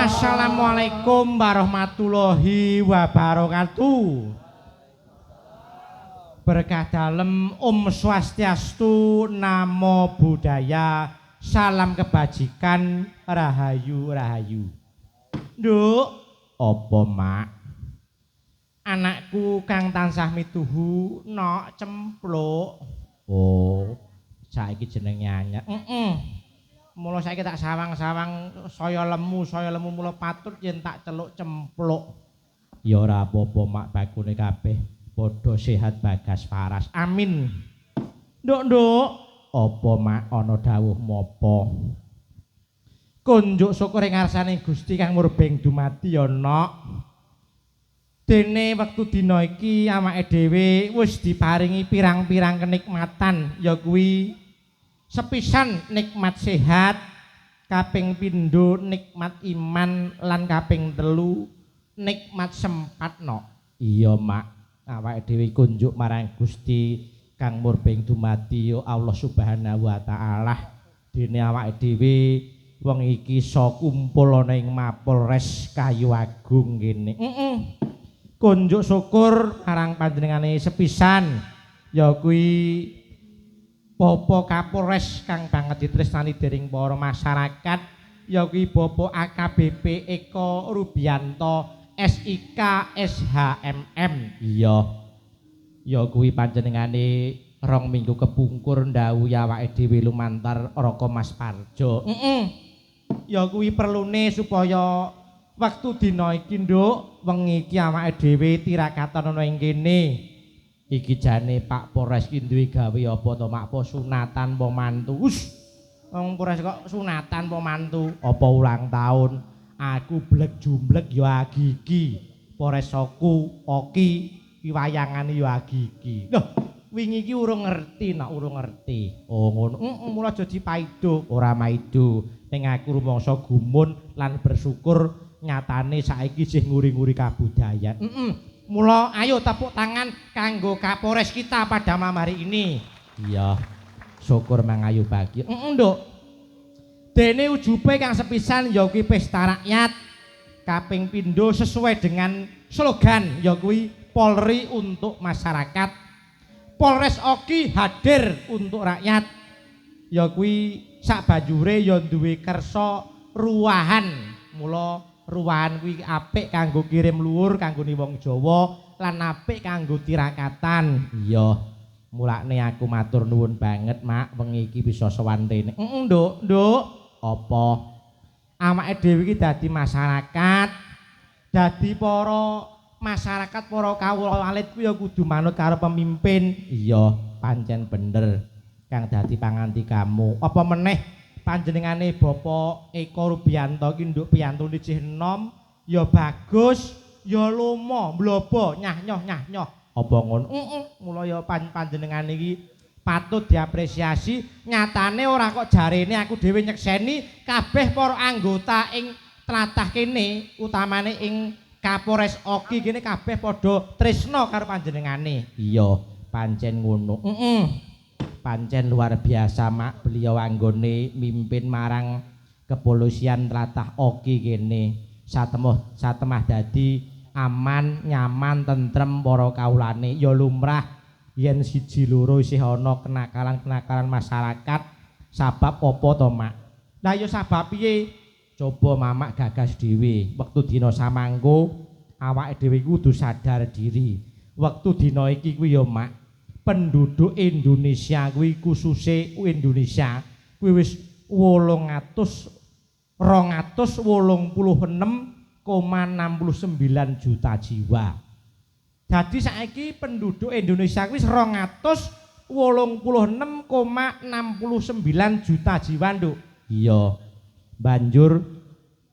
Assalamualaikum warahmatullahi wabarakatuh. Berkah dalem Swastiastu, Namo Buddhaya, salam kebajikan, rahayu rahayu. Nduk, apa mak? Anakku kang tansah mituhu nok cempluk. Oh, saiki jeneng nyanyet. Mula saiki tak sawang-sawang saya lemu mula patut yen tak celuk cempluk. Ya ora apa-apa mak, bakune kabeh padha sehat bagas waras. Amin. Nduk, apa mak ana dawuh mapa? Kunjuk syukur ing ngarsane Gusti kang murbeng dumadi ya nok. Dene wektu dina iki awake dhewe wis diparingi pirang-pirang kenikmatan, ya kuwi sepisan nikmat sehat, kaping pindho nikmat iman, lan kaping telu nikmat sempat no. Iya mak, awake dhewe kunjuk marang Gusti kang murbeng dumadi ya Allah Subhanahu wa taala. Dene awake dhewe wong iki iso kumpul ana ing Mapolres Kayu Agung kene. Kunjuk syukur marang panjenengane sepisan ya kuwi Bapak Kapolres kang banget ditresnani dening para masyarakat ya kuwi Bapak AKBP Eko Rubianto SIK SHMM. Iya. Ya kuwi panjenengane 2 minggu kepungkur ndhawuhi awake dhewe lumantar Raka Mas Parjo. Ya kuwi perlune supaya wektu dina iki nduk wengi iki awake dhewe tirakatan ana ing kene. Iki jane Pak Polres ki duwe gawe apa to mak, apa sunatan apa mantu? Wus. Wong Polres kok sunatan apa mantu? Apa ulang tahun? Aku blek jumblek ya agiki. Polres Soku, Oki, piwayangane ya agiki. Loh, wingi iki urung ngerti nak, urung ngerti. Oh ngono. Mula aja dipaido, ora maido. Ning aku rumangsa gumun lan bersyukur nyatane saiki isih nguri-nguri kabudayan. Mula ayo tepuk tangan kanggo Kapolres kita pada malam hari ini. Iya. Syukur mangayu bagi. Nduk. Dene ujube kang sepisan ya kuwi pesta rakyat kaping pindho sesuai dengan slogan ya kuwi Polri untuk masyarakat. Polres Oki hadir untuk rakyat. Ya kuwi sak banjure ya duwe kersa ruwahan. Mula ruwahan kuwi apik kanggo kirim luhur kanggone wong Jawa lan apik kanggo tirakatan. Iya. Mulane aku matur nuwun banget, Mak, wengi iki bisa sowan rene. Nduk. Apa? Awake dhewe iki dadi masyarakat. Dadi para masyarakat, para kawula alit kuwi ya kudu manut karo pemimpin. Iya, pancen bener. Kang dadi pangantikamu. Apa meneh panjenengane Bapak Eko Rubianto ki nduk piyantune jih enom ya bagus ya lomo mlobo nyah-nyoh. Apa ngono? Mula ya panjenengane iki patut diapresiasi. Nyatane ora kok jarene aku dhewe nyekseni kabeh para anggota ing tlatah kene, utamane ing Kapolres Oki kene kabeh padha tresna karo panjenengane. Iya, pancen ngono. pancen luar biasa mak beliau anggone mimpin marang kepolisian tlatah Oki kene satemah dadi aman nyaman tentrem para kaulane ya lumrah yen siji loro isih ana kenakalan-kenakalan masyarakat sabab apa to mak lah ya sabab piye coba mamak gagas dhewe wektu dina samangko awake dhewe kudu sadar diri wektu dina iki kuwi ya mak penduduk Indonesia kuwi khususe Indonesia kuwi wis 286,69 juta jiwa. Jadi saiki penduduk Indonesia kuwi 286,69 juta jiwa, Nduk. Iya. Banjur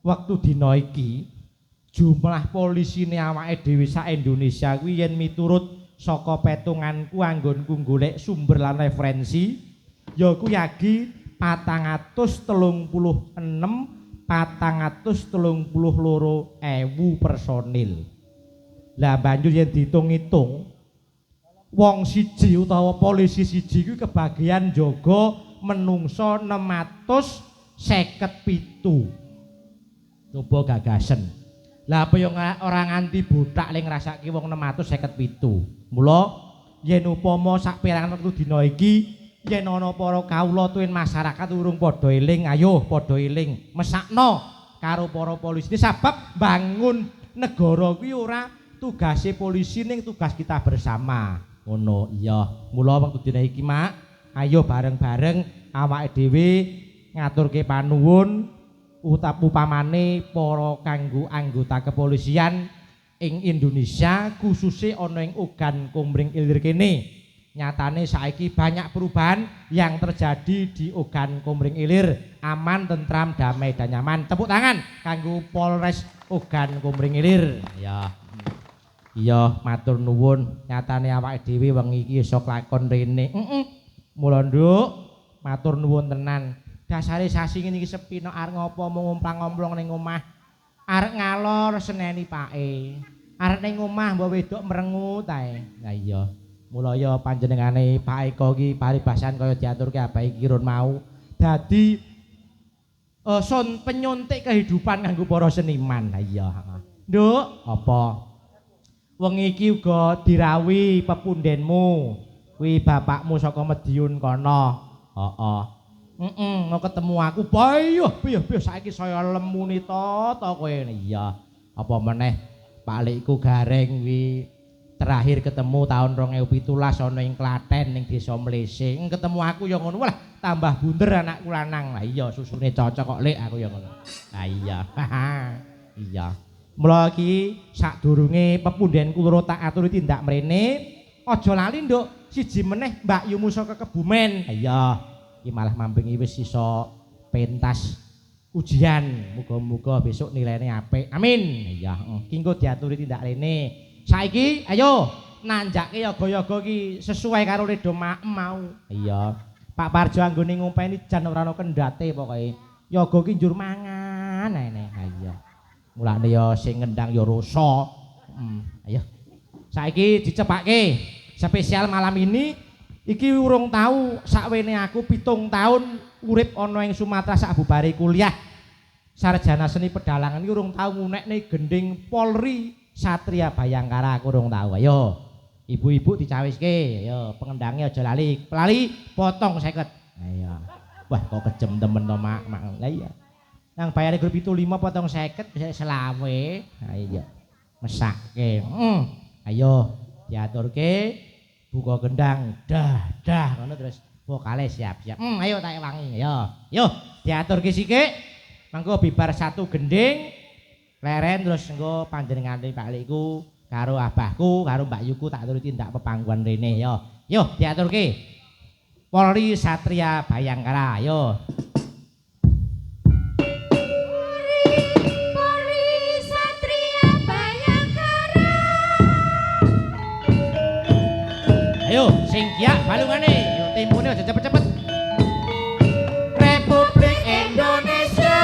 waktu dina iki jumlah polisine awake dhewe sak Indonesia kuwi yen miturut saka petunganku anggonku golek sumber lan referensi ya kuwi agi 436,432.000 personil. Lah banjur yen diitung-itung wong siji utawa polisi siji kuwi kebagian jaga menungso 657. Coba gagasen. Lah apa yo ora nganti botak ling ngrasake wong 657. Mula yen upama sak perangan wektu dina iki yen ana para kawula tuwin masyarakat urung padha eling, ayo padha eling, mesakno karo para polisi. Sebab bangun negara kuwi ora tugase polisi ning tugas kita bersama. Ngono, iya. Mula wektu dina iki, Mak, ayo bareng-bareng awake dhewe ngaturke panuwun upamane para kanggo anggota kepolisian ing Indonesia khususnya ana ing Ogan Komering Ilir kene. Nyatane saiki banyak perubahan yang terjadi di Ogan Komering Ilir, aman, tentram, damai dan nyaman. Tepuk tangan kanggo Polres Ogan Komering Ilir. Ya. Iya, matur nuwun. Nyatane awake dhewe wengi iki iso klakon rene. Mula Nduk, matur nuwun tenan. Dasare sasi ngene iki sepi nek arep ngopo mung ngomplang-ngomplong ning omah. Arep ngalor seneni pake. Arep ning omah mbok wedok merengut ae. Lah iya. Mula ya panjenengane Pak Eko iki paribasan kaya diaturke abahe Kirun mau. Dadi son penyuntik kehidupan kanggo para seniman. Lah iya, Nduk, apa? Wengi iki uga dirawi pepundenmu. Kuwi bapakmu saka Madiun kono. Heeh. Mau ketemu aku. Bayuh, saiki saya lemuni to kowe. Iya. Apa meneh Pak Likku Gareng kuwi terakhir ketemu tahun 2017 ana ing Klaten ning Desa Mlese. Ketemu aku ya ngono. Walah, tambah bunder anakku lanang. Lah iya, susune cocok kok Lik aku ya ngono. Lah iya. Iya. Mula iki sadurunge pepundhenku loro tak aturi tindak mrene, aja lali Nduk, siji meneh Mbak Yumu saka Kebumen. Iya, iki malah mampingi wis iso pentas ujian. Muga-muga besok nilainya apik. Amin. Iya, iki engko diaturi tindak rene. Saiki ayo nanjake yoga-yoga iki sesuai karo redo mau. Iya. Pak Parjo anggone ngumpeni jan ora ana kendhate pokoke. Yoga iki njur mangan ae. Iya. Mulane ya sing ngendang ya rasa. Ayo. Saiki dicepake. Spesial malam ini iki urung tahu sakwene aku 7 tahun urip ana ing Sumatera sak bubare kuliah. Sarjana seni pedalangan iki urung tahu ngunekne gending Polri Satria Bayangkara aku urung tahu. Ayo. Ibu-ibu dicawiske. Ayo pengendange aja lali. Lali potong 50. Ayo. Wah kok kejem temen to Mak. Lah iya. Nang bayare grup itu 5 potong 50 bisa selawe. Nah iya. Mesake. Ayo diaturke buka gendang. Dah ngono terus vokale siap-siap. Ayo tak wangi. Ayo. Yo diaturke sithik. Mangko bibar satu gending. Leren terus engko panjenengane Pak Likku karo abahku karo Mbak Yuku tak aturi tindak pepangguan rene yo. Yo diaturke. Polri Satria Bayangkara. Yo. Ayo sing kiak balungane, yo tempone aja cepet-cepet. Republik Indonesia.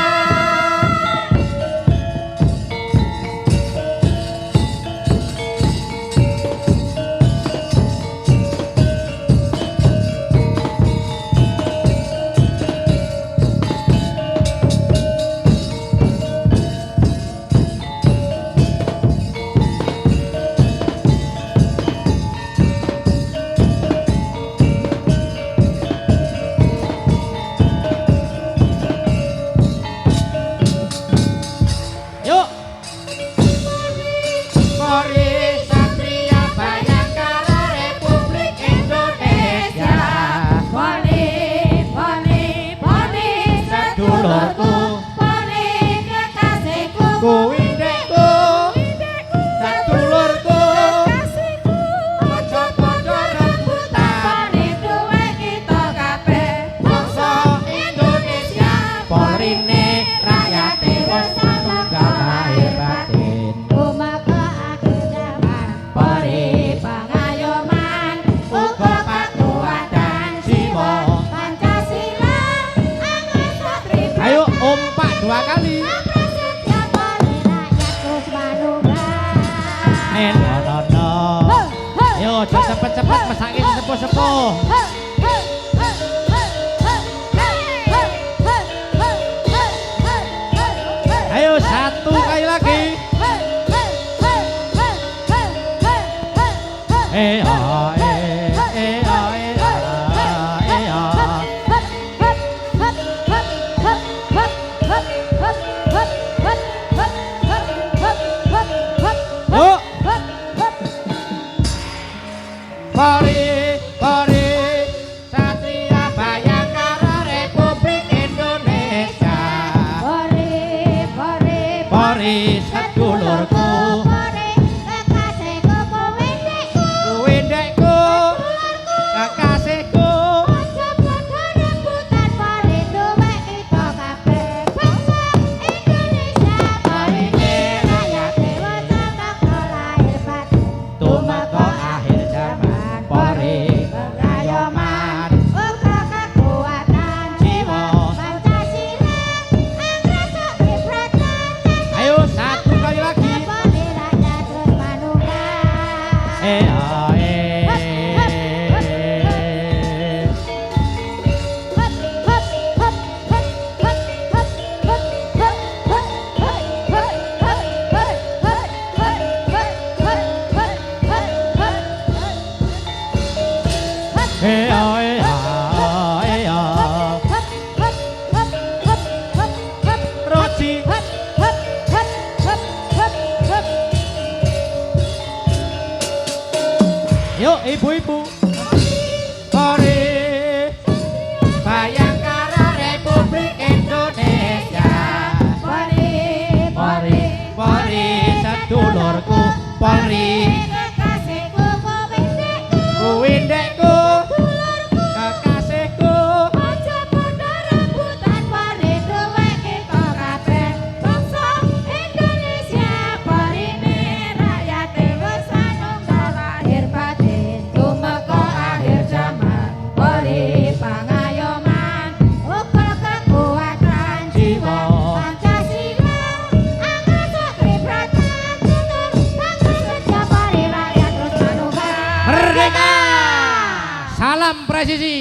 dua kali. Yo, cepet-cepet mesake sepuh-sepuh. Ayo satu kali lagi. Pori, pori, Satria Bayangkara Republik Indonesia. Pori, pori, pori, sedulurku. Pori, kekasihku, kuwindekku, kekasihku. Aja padha rebutan pori duwe kita kabeh bangsa Indonesia. Pori rakyat dewa samangka lahir batin. Tumeka akhir zaman. Pori pengayoman, uga kekuatan jiwa Pancasila, anggrek kibratan. Ayo satu kali lagi. Pori rakyat terus manuka. Roci. Yuk ibu-ibu. Pori Bayangkara Republik Indonesia. Pori, pori, pori, sedulurku. Pori kekasihku, kuwindekku, kekasihku. Aja padha rebutan pori duwe kita kabeh bangsa Indonesia. Pori rakyat wis manunggal lahir batin. Tumeka akhir zaman. Pori pangayoman, uga kekuatan jiwa Pancasila, anggrek kibratan tutur bangsa Indonesia. Pori rakyat terus manunggal. Merdeka! Salam presisi.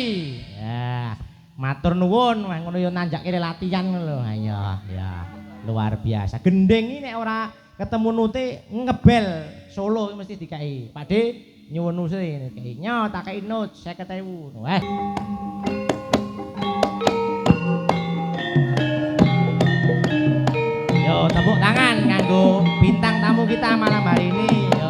Ya, matur nuwun, ngono yo nanjake latihan lho. Ayo, ya. Luar biasa. Gendeng iki nek ora ketemu nute ngebel solo mesti dikai. Pakde nyuwun nuse dikai. Nyo tak kei nut 50.000. Yo tepuk tangan kanggo bintang tamu kita malam hari ini. Yo.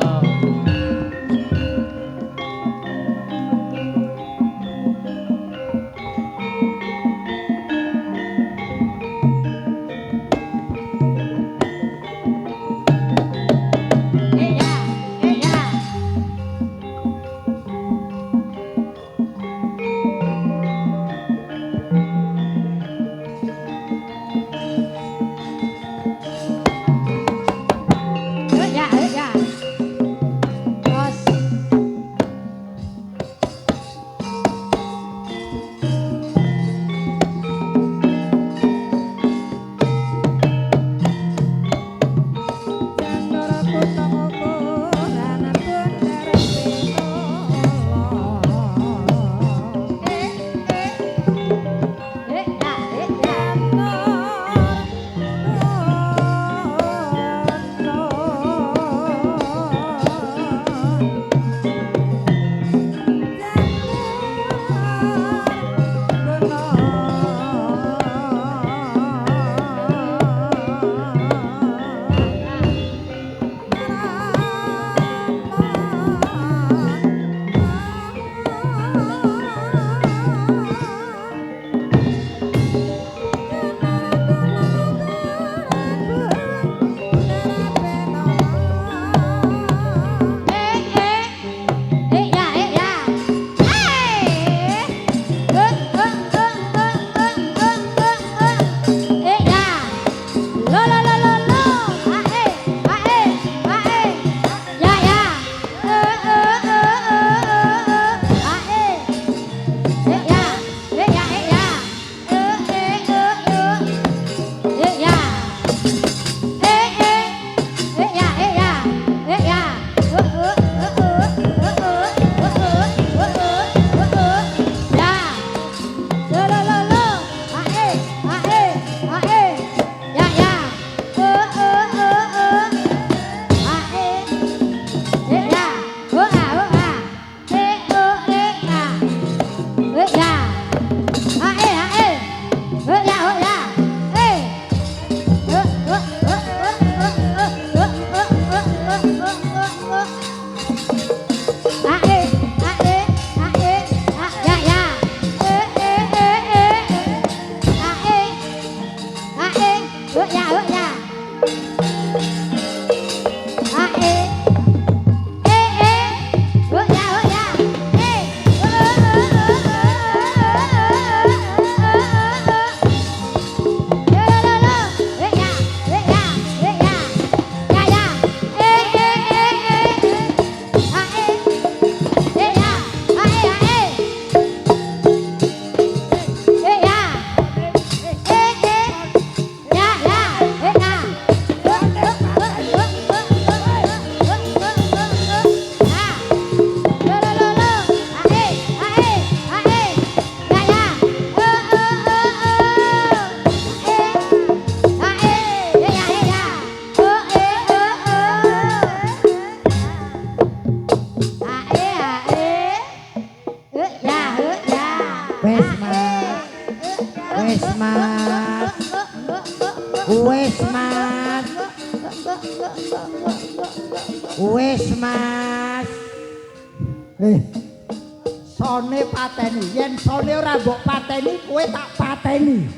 Wis Mas. Sone pateni, yen sone ora mbok pateni kowe tak pateni.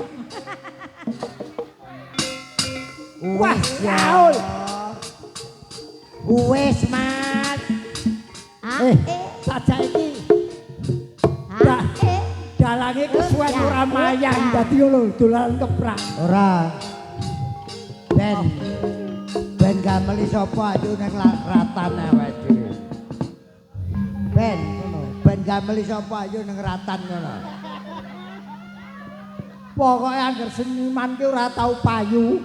Wis gaul. Wis Mas. Saja iki. Dalange kesuwen ora mayang dadi lho dolan keprak. Ora. Ben gameli sapa ayo ning ratan awake dhewe. Ben gameli sapa ayo ning ratan ngono. Pokoke angger seniman ki ora tau payu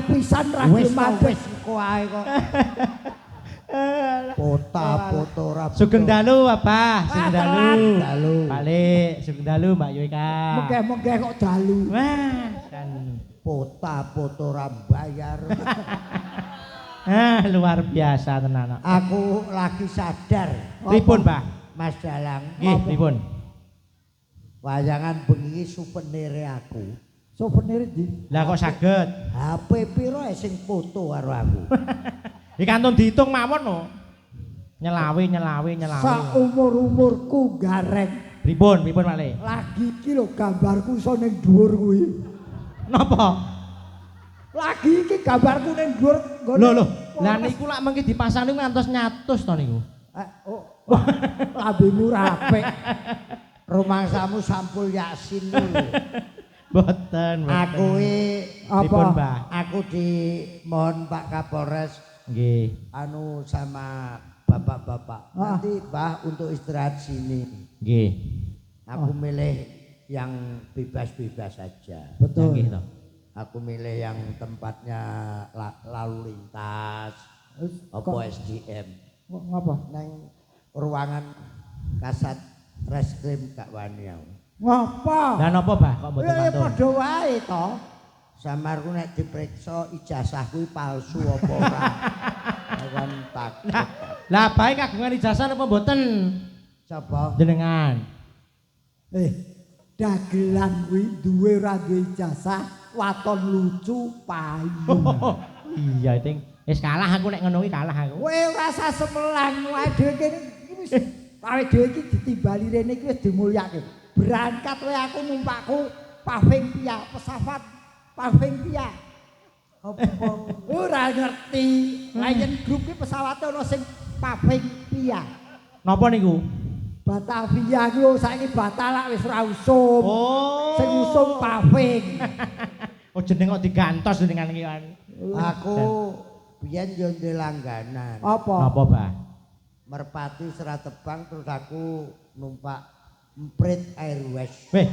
pisan ra gelem wis kok ae kok. Pota-poto ora. Sugeng dalu apa? Sugeng dalu. Balik Sugeng dalu Mbak Yoika. Mengke-mengke kok dalu. Wah, kan pota-poto ora bayar. Luar biasa tenan. Aku lagi sadar. Pripun, Mbah? Mas Dalang. Nggih, pripun? Wayangan bengi souvenire aku. Souvenir ndi? Lah kok saged? HP piro sing foto karo aku? Iki kantun diitung mawon no. Nyelawi. Sak umur-umurku gareng. Pripun Male? Lagi iki lho gambarku iso ning dhuwur kuwi. Napa? Lagi iki gambarku ning dhuwur. Lho. Lah niku lak mengki dipasang niku ngantos nyatus to niku. Lambemu rapek. Rumangsamu sampul Yasin lho. Boten. Aku pripun, Mbah? Aku dimohon Pak Kapolres nggih. Sama bapak-bapak. Nanti Mbah untuk istirahat sini. Nggih. Aku milih yang bebas-bebas saja. Betul. Nggih to. Aku milih yang tempatnya lalu lintas. Apa SDM. Ngapa? Nang ruangan kasat reskrim Kak Wani. Ngapa? Lah napa, Bah? Kok mboten mantun? Padha wae to. Samarku nek diperiksa ijazah kuwi palsu apa ora. Kan tak. Lah bae kagungan ijazah napa mboten? Sapa? Jenengan. Dagelan kuwi duwe ora duwe ijazah, waton lucu payu. Iya, Ting. Wis kalah aku nek ngono kuwi kalah aku. Kowe ora usah semelang wae dhewe kene iki wis awake dhewe iki ditimbali rene iki wis dimulyake. Berangkat wae aku numpakku paving pia, pesawat paving pia. Apa ora ngerti. Lion Group ki pesawate ana sing paving pia. Napa niku? Batavia ki saiki batalak wis ora usum. Oh. Sing usum paving. Oh jeneng kok digantos dengan iki kan. Aku biyen yo ndek langganan. Apa? Napa, Bah? Merpati Seratebang terus aku numpak Emprit Airways. Weh.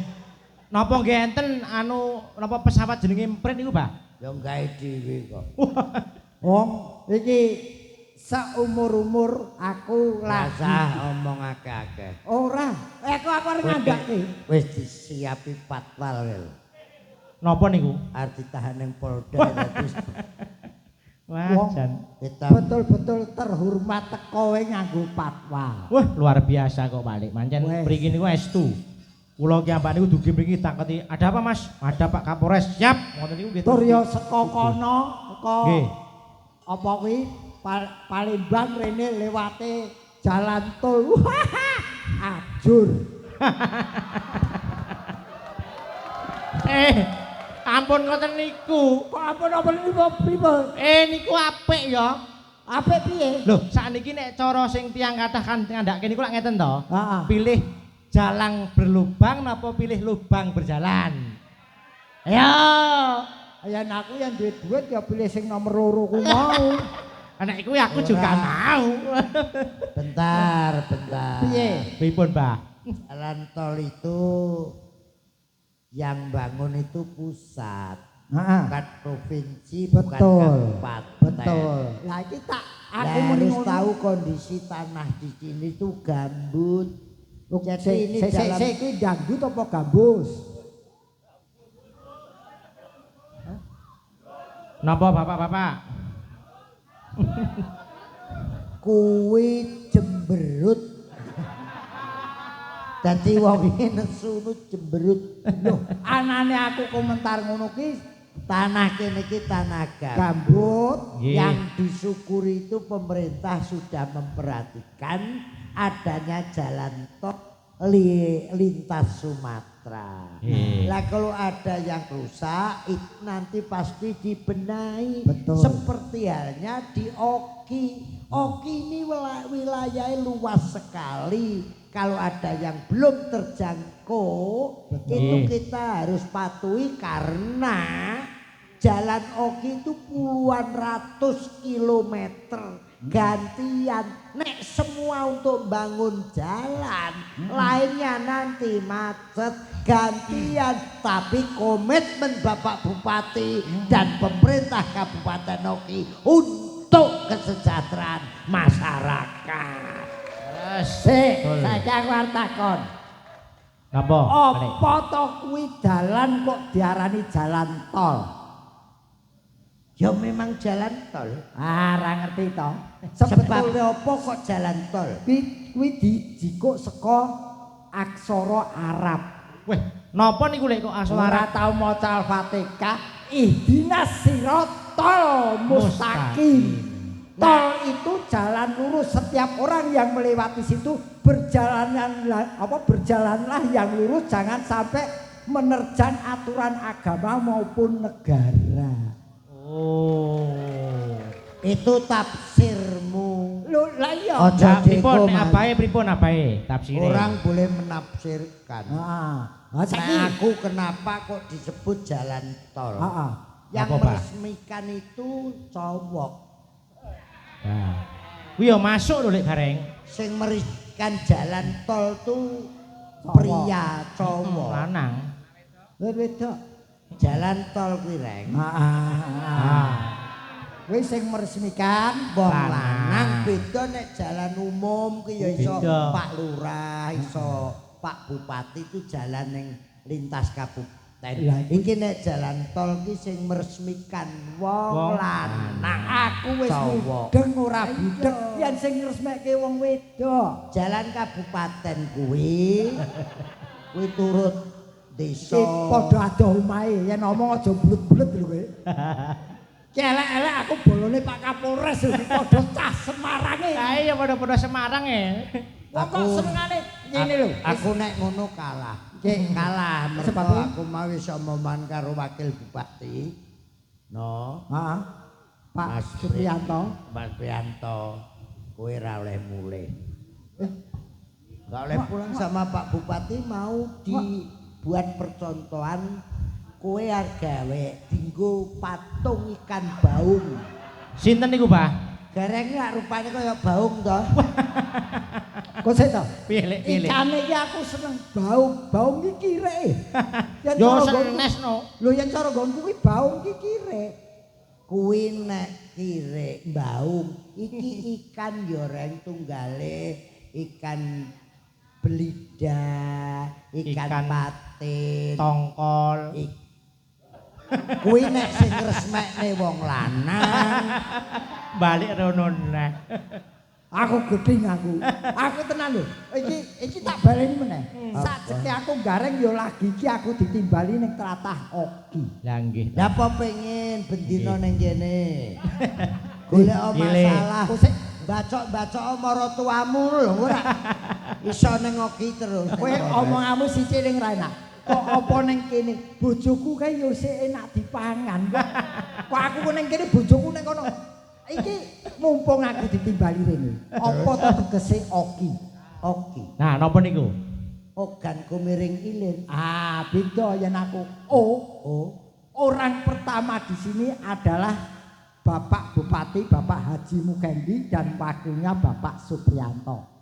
Napa nggih enten napa pesawat jenenge Emprit niku, Bah? Ya gawe dhewe kok. Wong iki saumur-umur aku lagi omong akeh-akeh. Ora, aku arep ngandake. Wis disiapi patwal lho. Napa niku? Arep ditahan ning Polda dadi. Wah, jan betul-betul terhormat teko nganggo patwal. Wah, luar biasa kok balik. Mancen mriki niku estu. Kula ki ambak niku dugi mriki taketi, "Ada apa, Mas?" "Ada Pak Kapolres." "Siap." Ngoten niku nggih. Tur ya saka kono, saka Nggih. apa kuwi Palembang rene lewate jalan tol. Ajur. Ampun ngoten niku. Kok ampun niku pripun? Niku apik ya. Apik piye? Lho, sakniki nek cara sing tiyang kathah kan ngandhake niku lak ngeten to. Heeh. Pilih jalang berlubang napa pilih lubang berjalan? Ayo. Ayan aku yang duwe duit ya pilih sing nomor 2 ku mau. Nek kuwi aku juga mau. Bentar. Piye? Pripun, Mbah? Jalan tol itu yang bangun itu pusat, Heeh. bukan provinsi, Betul. bukan kabupaten. Betul. Lah iki tak Lah aku harus ngono. tahu kondisi tanah di sini tuh gambut. Jadi ini Sik kuwi dangdut apa gambus? Napa Bapak-bapak? kuwi jemberut. Dadi wong iki nesu jemberut. Loh, anane aku komentar ngono ki Tanah kene iki tanah gambut. gambut. Nggih. Yang disyukuri itu pemerintah sudah memperhatikan adanya jalan tol lintas Sumatera. Nggih. Lah kalau ada yang rusak itu nanti pasti dibenahi. Betul. Seperti halnya di Oki. Oki ini wilayahnya luas sekali. Kalau ada yang belum terjangkau, Betul. itu kita harus patuhi karena jalan Oki itu puluhan ratus kilometer gantian. Nek semua untuk bangun jalan, lainnya nanti macet gantian. Tapi komitmen Bapak Bupati dan pemerintah Kabupaten Oki untuk kesejahteraan masyarakat. Sik, saiki aku arep takon. Napa? Apa to kuwi dalan kok diarani jalan tol? Ya memang jalan tol. Ora ngerti to. Sebabnya apa kok jalan tol? Kuwi dijikuk saka aksara Arab. Weh, napa niku lek kok asal Ora Arab? tau maca Al-Fatihah. Ihdinas siratal mustaqim. Tol itu jalan lurus, setiap orang yang melewati situ berjalanlah yang lurus, jangan sampai menerjang aturan agama maupun negara. Oh. Itu tafsirmu. Lho lah iya. Aja Pripun deko, nek pripun abahe tafsire? orang boleh menafsirkan. Heeh. Nah, Saiki aku kenapa kok disebut jalan tol? heeh. Yang Apa, Pak? meresmikan itu cowok. Nah. Kuwi ya masuk lho lek bareng. Sing meresmikan jalan tol tuh Cowok. pria, cowok. Lanang. Wedok. Jalan tol kuwi reng. Heeh. Kuwi sing meresmikan Wong Lanang. lanang beda nek jalan umum ki ya iso Beda. Pak Lurah, iso Pak Bupati itu jalan yang lintas kabupaten. Lah, Iki nek jalan tol ki sing meresmikan wong Wong lanang. Aku wis Cowok. mudeng ora budek yen sing ngresmekke wong wedok. Jalan kabupaten kuwi turut desa. Iki padha adoh omahe yen ngomong aja blet-blet lho kowe. Ki elek-elek aku bolone Pak Kapolres lho padha cah Semarange. Ah iya padha-padha Semarang ya. Wong kok senengane ngene lho. Aku nek ngono kalah. Cek kalah mergo Sebab aku mau iso moman karo wakil bupati. No, Heeh. Pak Mas Supriyanto. Mas Prianto, kowe ora oleh mulih. Gak oleh pulang sama Pak Bupati mau dibuat percontohan kowe arep gawe dinggo patung ikan baung. Sinten niku, Pak? Gareng lak rupane kaya baung to. Kok sik to? Pilih. Ikane iki aku seneng baung iki kireke. Yen Yo cara nggonku- senesno. Lho yen cara nggonku kuwi baung iki kirek. Kuwi nek kire baung iki ikan yo reng tunggale ikan belida, ikan Ikan patin, Tongkol. kuwi nek sing resmekne wong lanang. Balik rono neh. Aku gedeng aku. Aku tenan lho. Iki tak baleni meneh. Sajeke aku gareng ya lagi iki aku ditimbali ning tlatah Oki. Lah nggih. Lah apa pengen bendina ning kene. Golek masalah. Bacok-bacok maratuamu lho ora. Iso ning Oki terus. Kowe omonganmu sithik ning ra enak. Kok apa ning kene bojoku kae yo sik enak dipangan. Kok aku ning kene bojoku ning kono. Iki mumpung aku ditimbali rene. Apa to tegese Oki? Oki. Nah, napa niku? Oganku miring ilir. Ah, beda yen aku. Orang pertama di sini adalah Bapak Bupati, Bapak Haji Mukendi dan wakilnya Bapak Supriyanto.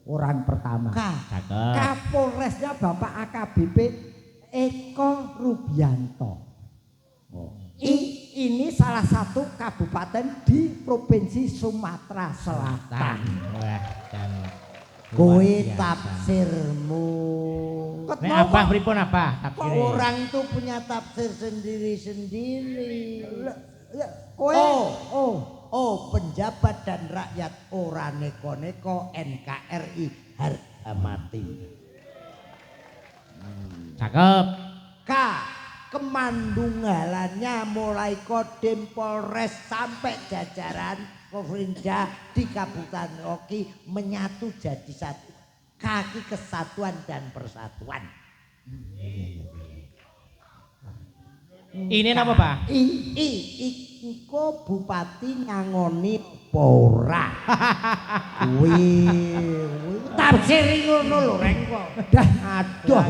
Orang pertama. Cakep. Kapolresnya Bapak AKBP Eko Rubianto. Ini salah satu kabupaten di Provinsi Sumatera Selatan. Wah, dan Kowe tafsirmu. Nek abah pripun abah tafsire? Orang tuh punya tafsir sendiri-sendiri. Penjabat dan rakyat ora neko-neko NKRI harga mati. Cakep. Kemandunggalannya mulai Kodim Polres sampai jajaran Pemerintah di Kabupaten Oki menyatu jadi satu. Kaki kesatuan dan persatuan. Ini napa, Pak? Iku bupati ngangoni pora. Kuwi tafsir ngono lho reng kok. Aduh.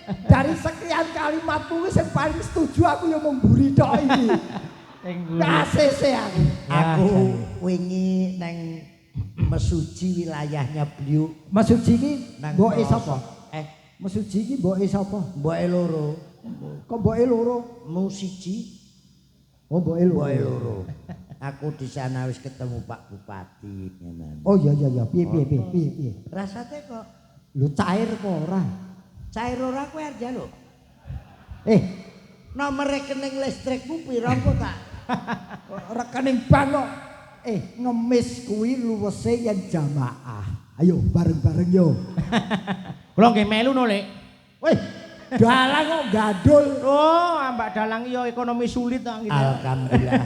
Dari sekian kalimat kuwi sing paling setuju aku yang memburi tok iki. Kasese aku. Aku wingi nang Mesuji wilayahnya beliau. Mesuji iki mboke sapa? Mesuji iki mboke sapa? Mboke loro. Kok mboke loro? Musiji. Oh, mboke loro. Aku di sana wis ketemu Pak Bupati. Oh iya. Piye? Rasane kok lu cair apa ora? Cair ora kowe arep njaluk. Nomor rekening listrikmu pira kok tak? Rekening bank kok. Ngemis kuwi luwese yen jamaah. Ayo bareng-bareng yo. Kula nggih melu no, Lek. Weh, dalang kok gadul. Mbak dalang yo ekonomi sulit to ngene. Alhamdulillah.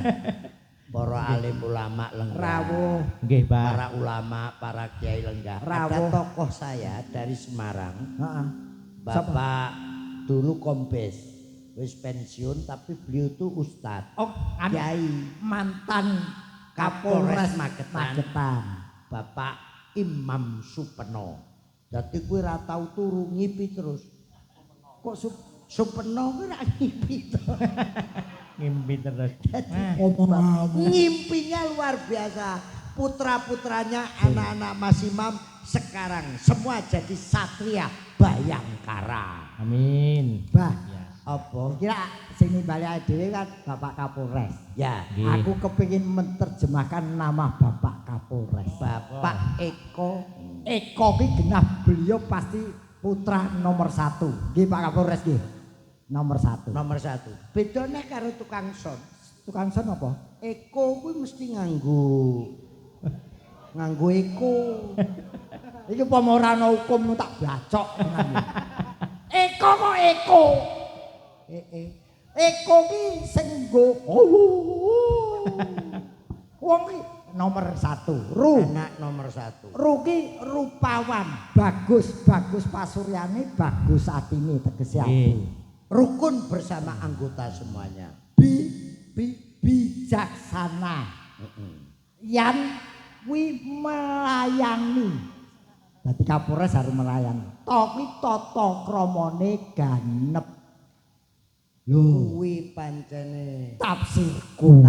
Para alim ulama lenggah. Rawuh. Nggih, Pak. Para ulama, para kiai lenggah. Ada tokoh saya dari Semarang. Bapak dulu kombes. Wis pensiun tapi beliau tuh ustadz. Kiai mantan Kapolres Magetan. Bapak Imam Supeno. Dadi kuwi ra tau turu ngipi terus. Kok Supeno kuwi ra ngipi to. Ngimpi terus. Ngimpinya luar biasa. Putra-putranya anak-anak Mas Imam sekarang semua jadi satria Bayangkara. Amin. Apa? Kira sini balik dhewe kan Bapak Kapolres. Ya, aku kepingin menerjemahkan nama Bapak Kapolres. Bapak Eko. Eko ki genah beliau pasti putra nomor 1. Nggih Pak Kapolres nggih. Nomor 1. Nomor 1. Bedane karo tukang son. Tukang son apa? Eko kuwi mesti nganggo eko. Iki apa ora ana hukum tak bacok. Eko kok eko. Eko ki sing nggo wong ki nomor 1. Anak nomor 1. Ru ki rupawan, bagus pasuryane, bagus atine tegese ati. Rukun bersama anggota semuanya. Bijaksana. Yan kuwi melayani. Dadi Kapolres harus melayani. Tapi tata kramane ganep. Kuwi pancene tafsirmu.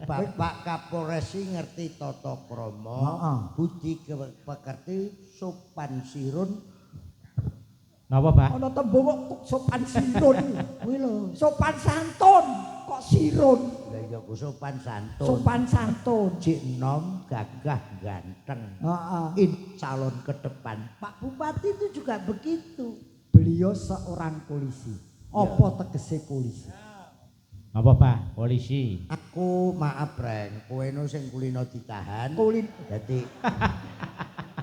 Bapak Kapolres ngerti tata krama, budi pekerti, sopan sirun. Napa, Pak? Ana tembung kok sopan sirun. Kuwi lho, sopan santun kok sirun. Lah ya ku sopan santun. Sopan santun, Cik nom gagah ganteng. Calon ke depan. Pak Bupati itu juga begitu. Beliau seorang polisi. Apa tegese polisi? Apa, Pak? Polisi. Aku maaf, Breng. Kowe no sing kulino ditahan. Dadi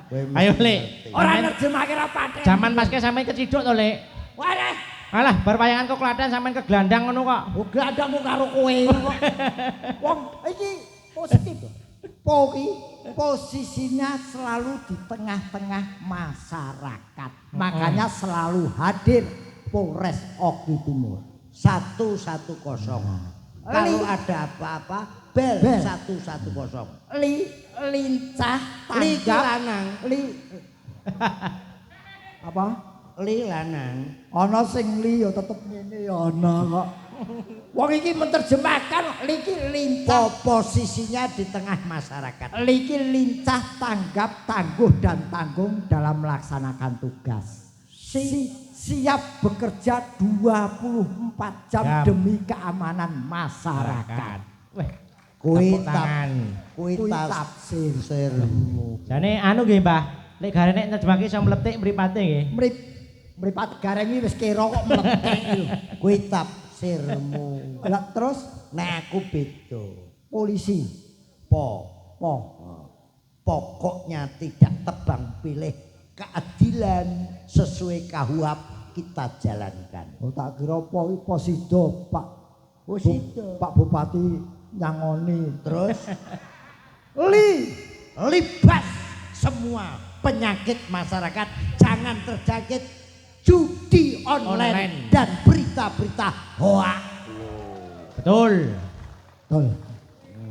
kowe mesti Ayo, Le. ngerti. Ora nerjemahke ra paten. Zaman pas ke sampean keciduk to, Lek. Waduh, Alah, bar wayangan kok klaten sampean ke gelandang ngono kok. oh gladangmu karo kowe kok. Wong iki positif. Poki posisinya selalu di tengah-tengah masyarakat. Makanya selalu hadir Polres Oki Timur. 110. Kalau ada apa-apa, bel Bel. 110. Lincah Li ki tanggap lanang, apa? li lanang. Ana sing li ya tetep ngene ya ana kok. Wong iki menerjemahkan liki lincah Posisinya di tengah masyarakat. liki lincah tanggap tangguh dan tanggung dalam melaksanakan tugas. Siap bekerja 24 jam Jam. demi keamanan masyarakat. Weh, Kuwi tepuk tangan. Kuwi Kuwi tafsir tafsir. sirmu. Jane anu nggih, Mbah. Lek garene nerjemahke iso mletik mripate nggih. Mripat gareng iki wis kira kok meletek lho. Kuwi tafsirmu. Lah terus Nek aku beda. polisi Po. Pokoknya tidak tebang pilih, keadilan sesuai KUHP kita jalankan. oh tak kira apa iki Posido Pak Posido. Pak Bupati nyangoni. Terus Libas semua penyakit masyarakat, jangan terjangkit judi online, dan berita-berita hoax. Betul. Betul.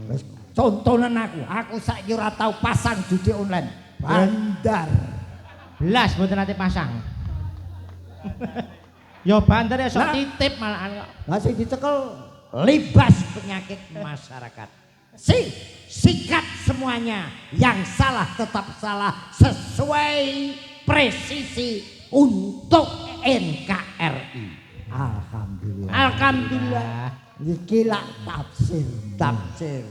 Wis contonan aku saiki ora tau pasang judi online. Bandar. Belas mboten nate pasang. Yo banter ya sok Lah. titip malahan kok. Lah sing dicekel Libas penyakit masyarakat. Sikat semuanya, yang salah tetap salah sesuai presisi untuk NKRI. alhamdulillah. Alhamdulillah. Iki lak tafsir. Tafsir.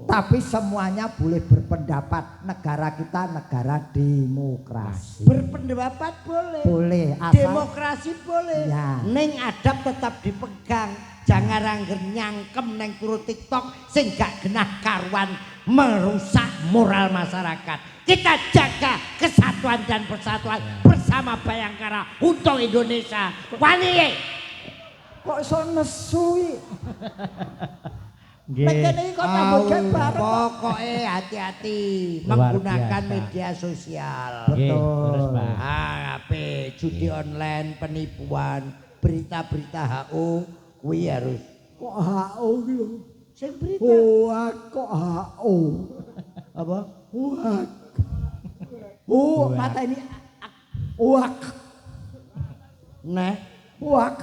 Tapi semuanya boleh berpendapat. Negara kita negara demokrasi. Berpendapat boleh. Boleh asal Demokrasi boleh. Ya. Ning adab tetap dipegang. Jangan angger nyangkem neng turu TikTok sing gak genah karuan merusak moral masyarakat. Kita jaga kesatuan dan persatuan bersama Bayangkara untuk Indonesia. Wani. kok iso nesu iki? Nggih. Nek kene iki kok nyambut gawe bareng. kok. Pokoknya hati-hati Luar menggunakan biasa. media sosial. Nggih, Betul. terus, Mbah. HP, judi online, penipuan, berita-berita HO, kuwi harus Kok HO iki lho. sing berita. Wah, kok HO. Apa? Wah. Oh, mata ini wah. Nah, Wah.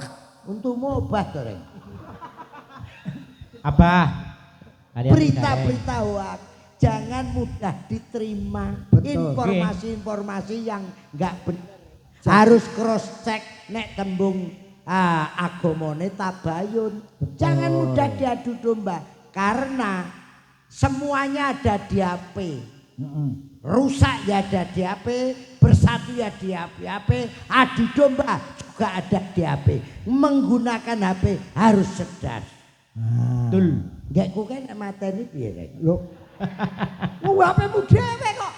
untukmu obat to, Reng. Abah. Hati-hati, Berita-berita hoax jangan mudah diterima. Betul. Informasi-informasi yang enggak benar harus cross check nek tembung agamane tabayun. Jangan mudah diadu domba karena semuanya ada di HP. Rusak ya ada di HP, bersatu ya di HP, adu domba juga ada di HP. Menggunakan HP harus cerdas. Betul. Enggak ku kan materi piye rek. Lho. HP-mu dhewe kok.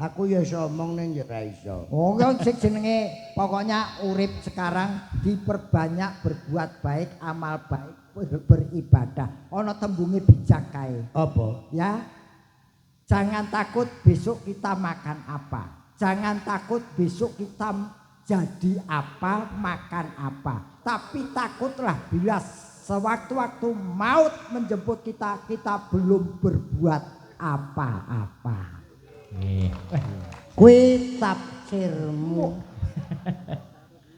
Aku ya iso omong ning ya ora iso. Oh, sing jenenge pokoknya urip sekarang diperbanyak berbuat baik, amal baik, beribadah. Ana tembunge bijak kae. Apa? Ya. Jangan takut besok kita makan apa. Jangan takut besok kita jadi apa, makan apa. Tapi takutlah bila sewaktu-waktu maut menjemput kita, kita belum berbuat apa-apa. Nggih. Kuwi tafsirmu.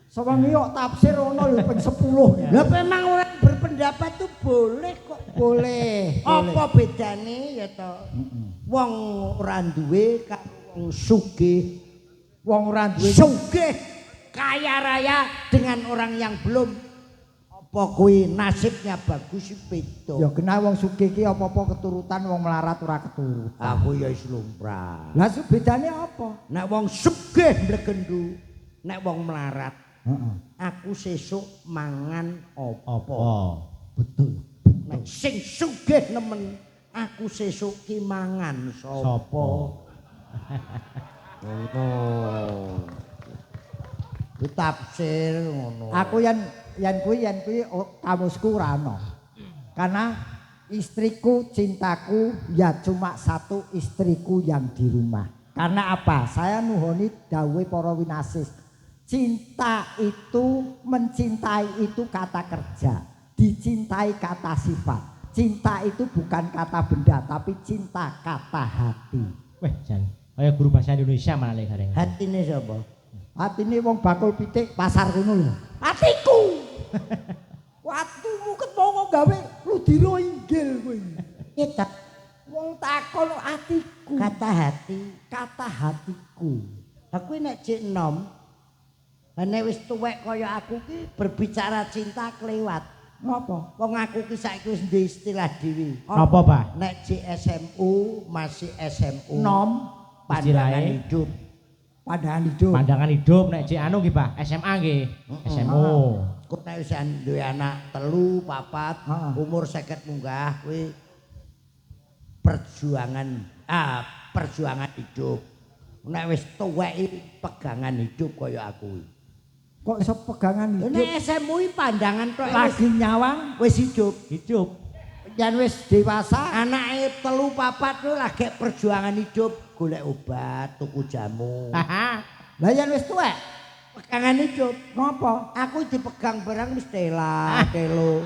Sewengi kok tafsir ono lho ping 10. Lah memang orang berpendapat tuh boleh kok. Boleh. Apa bedane ya to? Wong ora duwe karo wong sugih. Wong ora duwe Sugih kaya raya dengan orang yang belum. Apa kuwi nasibnya bagus sih beda. ya kena wong sugih iki apa-apa keturutan, wong melarat ora keturutan. Aku ya wis lumrah. Lah bedane apa? Nek wong sugih mlegendu, nek wong melarat Heeh. aku sesuk mangan Apa? apa? Betul. Nek sing sugih nemen aku sesuk ki mangan sapa? Ngono. Ku tafsir ngono. Aku yen kuwi kamusku ora ana. Karena istriku, cintaku ya cuma satu istriku yang di rumah. Karena apa? Saya nuhoni dawuhe para winasis. Cinta itu, mencintai itu kata kerja, dicintai kata sifat. Cinta itu bukan kata benda, tapi cinta kata hati. Weh, jan. Kaya guru bahasa Indonesia malah lek gareng. Hatine sapa? Hatine wong bakul pitik pasar kono lho. Hatiku. Watumu ketemu gawe ludira inggil kowe. Kita Wong takon atiku. Kata hatiku. aku nek jek enom nek wis tuwek kaya aku ki berbicara cinta kelewat. Ngopo? Wong aku ki saiki wis duwe istilah dhewe. Apa, Pak? Nek JSMU masih SMU. Nom Pandangan Istilahnya? hidup. pandangan hidup. Pandangan hidup nek cek anu nggih, Pak. SMA nggih. SMU. Kok nek wis duwe anak 3, 4, Heeh. umur 50 munggah kuwi perjuangan hidup. Nek wis tuwek pegangan hidup kaya aku. Kok iso pegangan hidup? Nek SMU iki pandangan tok Lagi nyawang wis hidup. Hidup. yen wis dewasa Anake 3, 4 kuwi lagi perjuangan hidup, golek obat, tuku jamu. Haha. lah yen wis tuwek Pegangan hidup. ngopo? Aku dipegang barang wis tela, telo.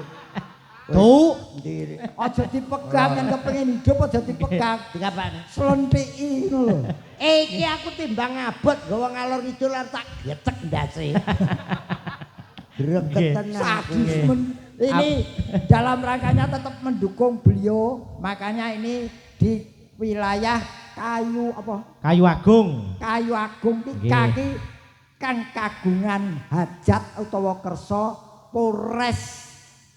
Tuh. Ndiri. Aja dipegang yen kepengin hidup aja dipegang. Dikapane? Slentiki ngono lho. Iki aku timbang ngabot gawa ngalor ngidul lan tak gecek ndase. Gregetan aku. Sadis ini dalam rangkanya tetap mendukung beliau, makanya ini di wilayah Kayu apa? Kayu Agung. Kayu Agung iki Nggih. kaki kang kagungan hajat utawa kersa Polres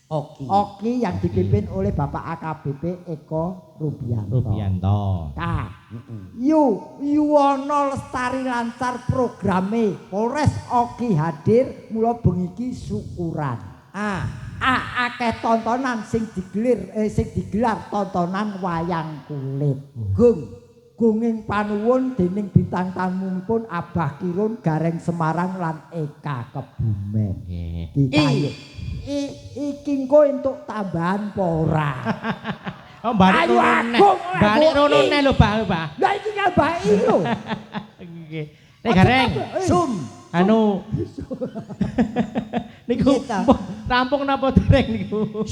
Oki yang dipimpin oleh Bapak AKBP Eko Rubianto. Rubianto. Kak, Yuwono Lestari lancar programe Polres Oki hadir mula bengi iki syukuran. Akeh tontonan sing digelar tontonan wayang kulit. Gunging panuwun dening bintang tamunipun Abah Kirun Gareng Semarang lan Eka Kebumen. Nggih. Iki engko entuk tambahan apa ora? Oh, balik Ayo, rono neh. Agung, Balik Agung. rono neh lho, Pak, Pak. Lah iki ngambahi lho. Nggih. Nek gareng. Sum. Anu. Niku Kita. rampung napa dereng niku?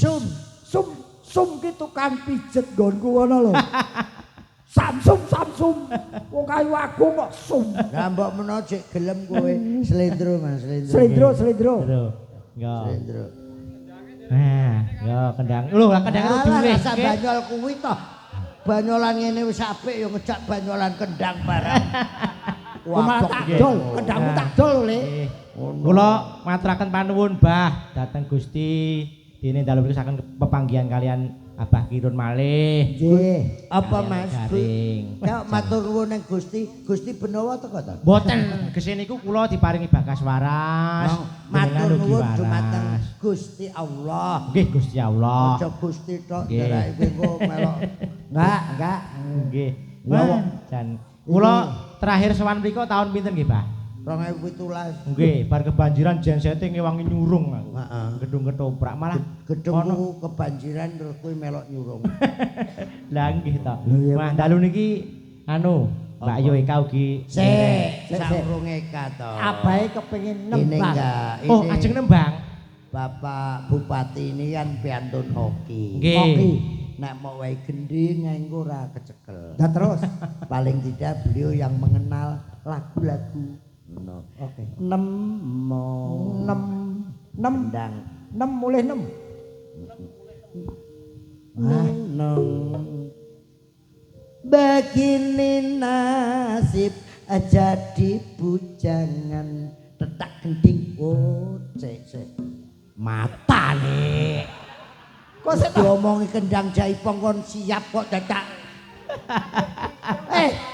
Sum ki tukang pijet nggonku ngono lho. Samsung. Wong Kayu Agung kok sum. Lah mbok menawa jek gelem kowe slendro Mas, Slendro. Enggak. Slendro. Nah, ya kendang. Lho, lah kendang Alah, dhewe. rasa banyol kuwi toh. Banyolan ngene wis apik ya ngejak banyolan kendang barang. Malah tak dol, kendangmu tak dol lho, Le. Kula maturaken panuwun, Mbah, dhateng Gusti dene dalu saken pepanggihan kalian Abah Kirun malih. Nggih. Apa Kalian Mas? Garing. Ya matur nuwun ning Gusti Benowo teko to. Mboten gesine niku kula diparingi bagas waras. Matur jenengan ugi nuwun waras. dumateng Gusti Allah. Nggih Gusti Allah. Aja Gusti tok Nggih. darake kowe engko melok. Enggak. Nggih. Ya, Wong. Jan kula terakhir sowan mriku tahun pinten nggih, Pak? 2017. Nggih, bar kebanjiran jensete ngewangi nyurung aku. Heeh. Gedung ketoprak malah Gedungku kebanjiran terus kowe melok nyurung. lah nggih to. Lho, ya, Wah, dalu niki anu, Mbak Ayu Eka ugi Sik, Sik. saurung eka to. Abahe kepengin Ini nembang. enggak. Oh, Ini ajeng nembang. Bapak Bupati ini kan piantun hoki. Nggih. Oke. Nek mau wae gending engko ora kecekel. Dah terus. Paling tidak beliau yang mengenal lagu-lagu. No. Oke. Nemo. 6 Kendang. 6 mulai 6. Neng. Begini nasib jadi bujangan tetak gending. Oh, cek. Mata nih. Kok sik to? Diomongi kendang jaipong kon siap kok tetak.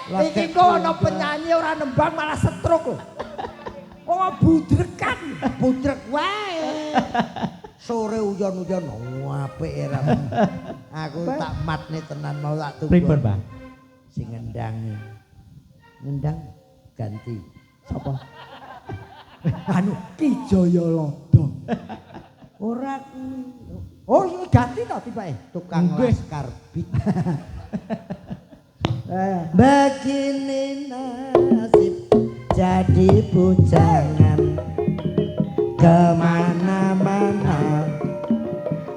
Iki kok ana penyanyi ora nembang malah setruk lho. Kok budrekan. Putrek wae. sore uyon-uyon apik era. Aku tak matne tenan mau tak tunggu. Pripun, Pak? Sing ngendang. Ngendang ganti. Sapa? Anu Ki Jaya Lada. Ora kuwi. Oh, ini ganti to tibake. Tukang Nggih. laskar bit. Begini nasib jadi bujangan kemana-mana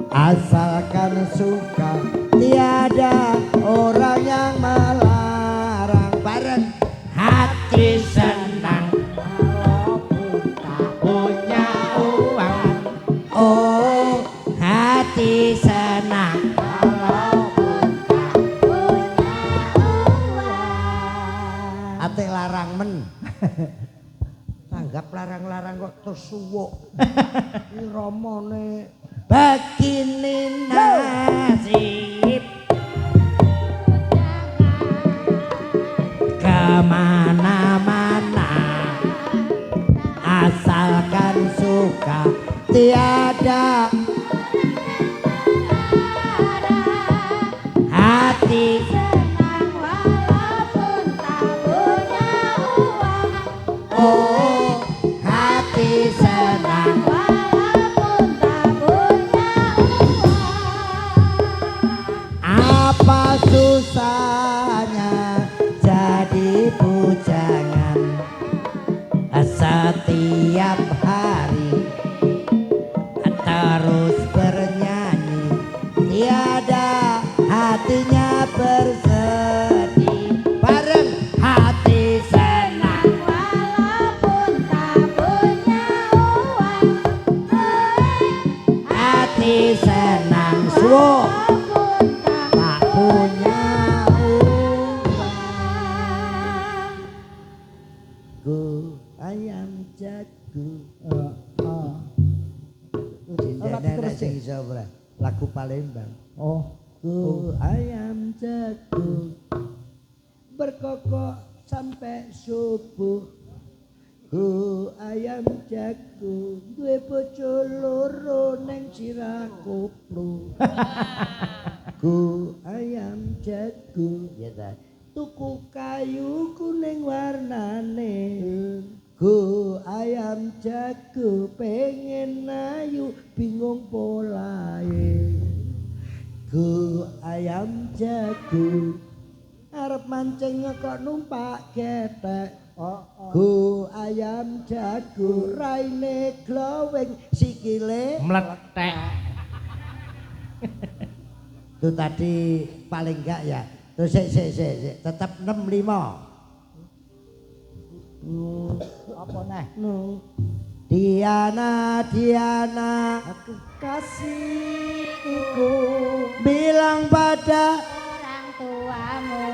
asalkan suka tiada orang yang melarang bareng Hati senang walaupun tak punya uang. oh hati senang ate larang men tanggap larang-larang kok terus suwuk iki ramane begini nasib kemana-mana asalkan suka tiada hati oh hati senang apa susahnya jadi bujangan setiap hari terus bernyanyi tiada hatinya bersedih bareng hati senang hati senang suwo tak punya uang ku ayam jago lagu Palembang Oh, ku ayam jago berkokok sampai subuh ku ayam jago duwe bojo loro neng sirah koplo ku ayam jago ya ta tuku kayu kuning warnane ku ayam jago pengen ayu bingung polae ku ayam jago arep mancing kok numpak ketek ku ayam jago raine glowing sikile Meletek. itu tadi paling enggak ya terus sik tetap 65 apa neh? Diana Aku kasihku bilang pada orang tuamu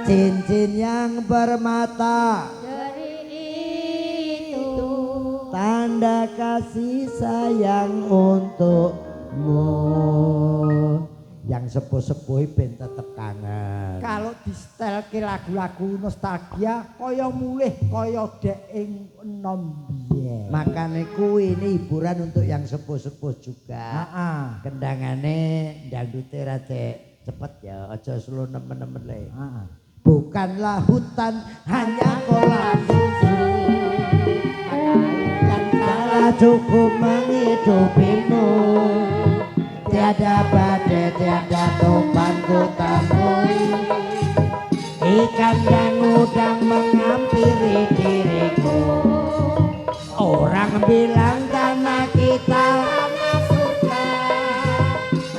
cincin yang bermata dari itu tanda kasih sayang untukmu yang sepuh-sepuh ben tetep kangen kalau di setelke lagu-lagu nostalgia kaya mulih kaya dek ing enom biyen. makanya kuwi ini hiburan untuk yang sepuh-sepuh juga Heeh. kendangane dangdute rada cepet ya aja slow nemen-nemen le Heeh. bukanlah hutan hanya kolam susu dan kala cukup menghidupimu tiada badai tiada topan ku temui ikan dan udang menghampiri diriku orang bilang tanah kita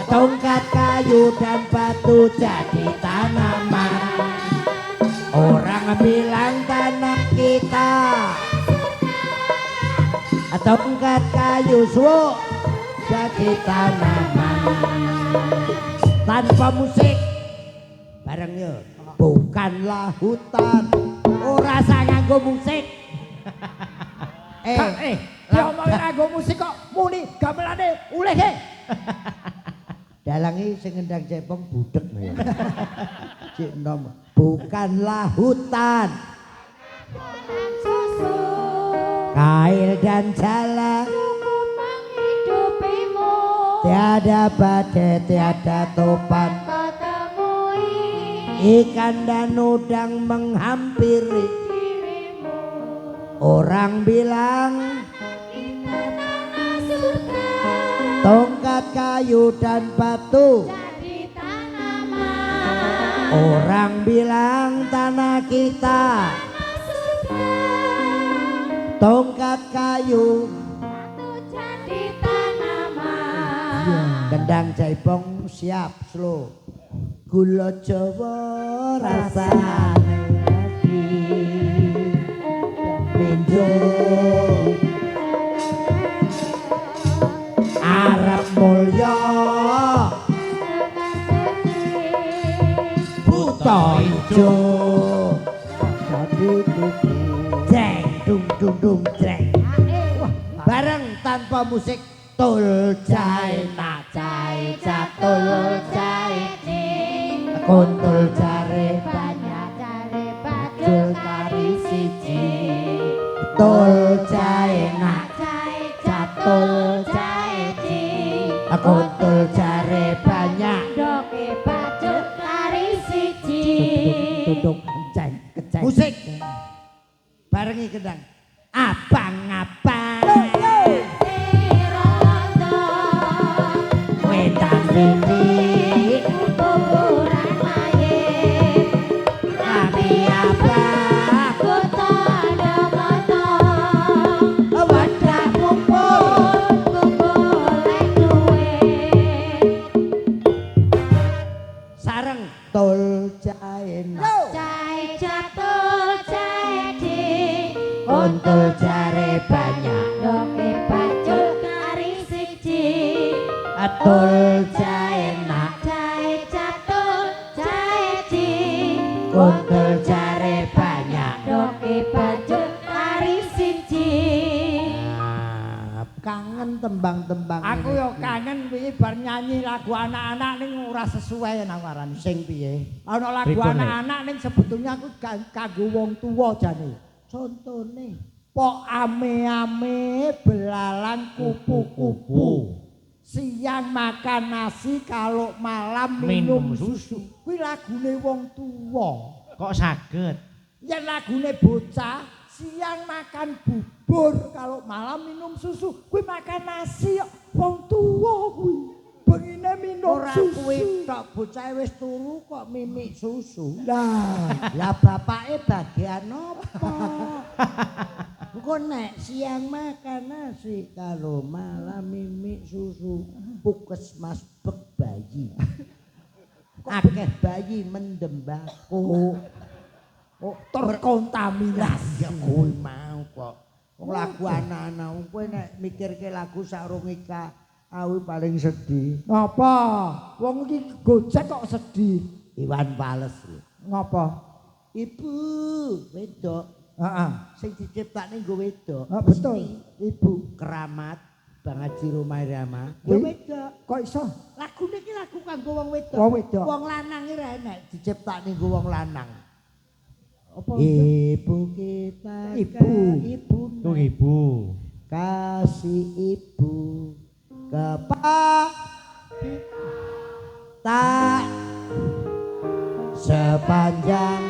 tongkat kayu dan batu jadi tanaman orang bilang tanah kita tongkat kayu suwo jadi tanaman tanpa musik bareng yo bukanlah hutan ora usah nganggo musik Diomongin nganggo musik kok muni gamelane ulih he. dalangi sing ngendang cepong budek ya. Cik nom bukanlah hutan susu kail dan jala cukup menghidupimu tiada badai tiada topan kau temui ikan dan udang menghampiri dirimu. orang bilang Kita tanah surga tongkat kayu dan batu jadi tanaman. orang bilang tanah kita Tanah surga tongkat kayu batu jadi tanaman. gendang jaipong siap slow gula jawa rasane lagi minjo arep mulya buta ijo jadi kuku jeng dung dung dung jeng bareng tanpa musik tul jai nak jai catul jai kuntul jare Banyak dari jul batu kari siji tul jai nak catul jai kuntul jare banyak doke batu kari siji. Duduk kenceng. musik barengi gendang abang-abang Siroto wedang titik kuburan mayit rapi abang kutodo moto wadah kumpul kumpulek duit sareng tul jaena cai jatuh cai di kuntul jare banyak doke batu kari siji atul jaena cai jatuh cai di kuntul jare banyak doke batu kari siji. kangen tembang-tembang Aku yo kangen wingi bar nyanyi lagu anak-anak ning ora sesuai nang warane. sing piye Ana lagu Pripun, Nek? anak-anak ning sebetulnya aku kanggo wong tuwa jane. contone Pok ame-ame belalang kupu-kupu. Siang makan nasi kalau malam minum Minum susu. Kuwi lagune wong tuwa. Kok saged? Ya lagune bocah, siang makan bubur kalau malam minum susu. Kuwi makan nasi kok wong tuwa kuwi. Bengine minum ora susu. kuwi tok bocah wis turu kok mimik susu Lah, lah bapake bagian apa engko nek siang makan nasi kalau malam mimik susu puskesmas bek bayi akeh bayi mendembako oh, terkontaminasi. ya kuwi mau kok wong lagu anak-anak kowe nek mikirke lagu sarungika awi paling sedih Ngapa? Wong iki gojek kok sedih. Iwan Fals Ngapa? ibu wedok Heeh. sing diciptakne nggo wedok Betul, Ibu. keramat Bang Haji Romai Rama ya Kuwi wedok kok iso? lagune iki lagu kanggo wong wedok Wong wedok. wong lanang iki ra enek diciptakne nggo wong lanang Apa? ibu kita Ibu. ibu Tuh ibu. kasih ibu kepa tak sepanjang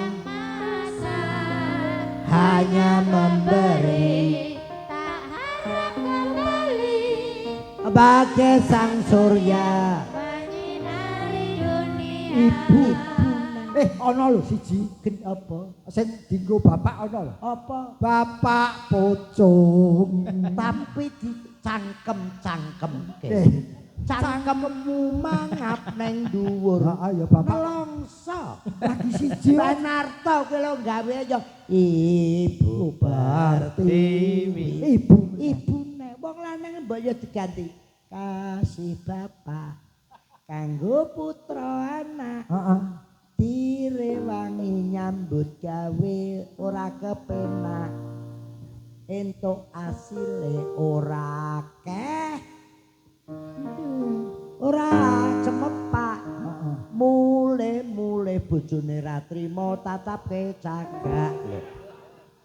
hanya memberi tak harap kembali bagai sang surya menyinari dunia. Ibu. Ana lho siji gen apa sing dienggo bapak ana lho. apa Bapak pocong. tapi dicangkem-cangkemke Eh, cangkemmu mangap neng dhuwur Heeh ya bapak. nelongso Lagi siji. Banarto kuwi lho gawe aja Ibu Pertiwi Ibu. ibune wong lanang mbok ya diganti kasih bapak kanggo putra anak Heeh. direwangi nyambut gawe ora kepenak entuk asile ora akeh ora cemepak mule bojone ra trima tatapke cagak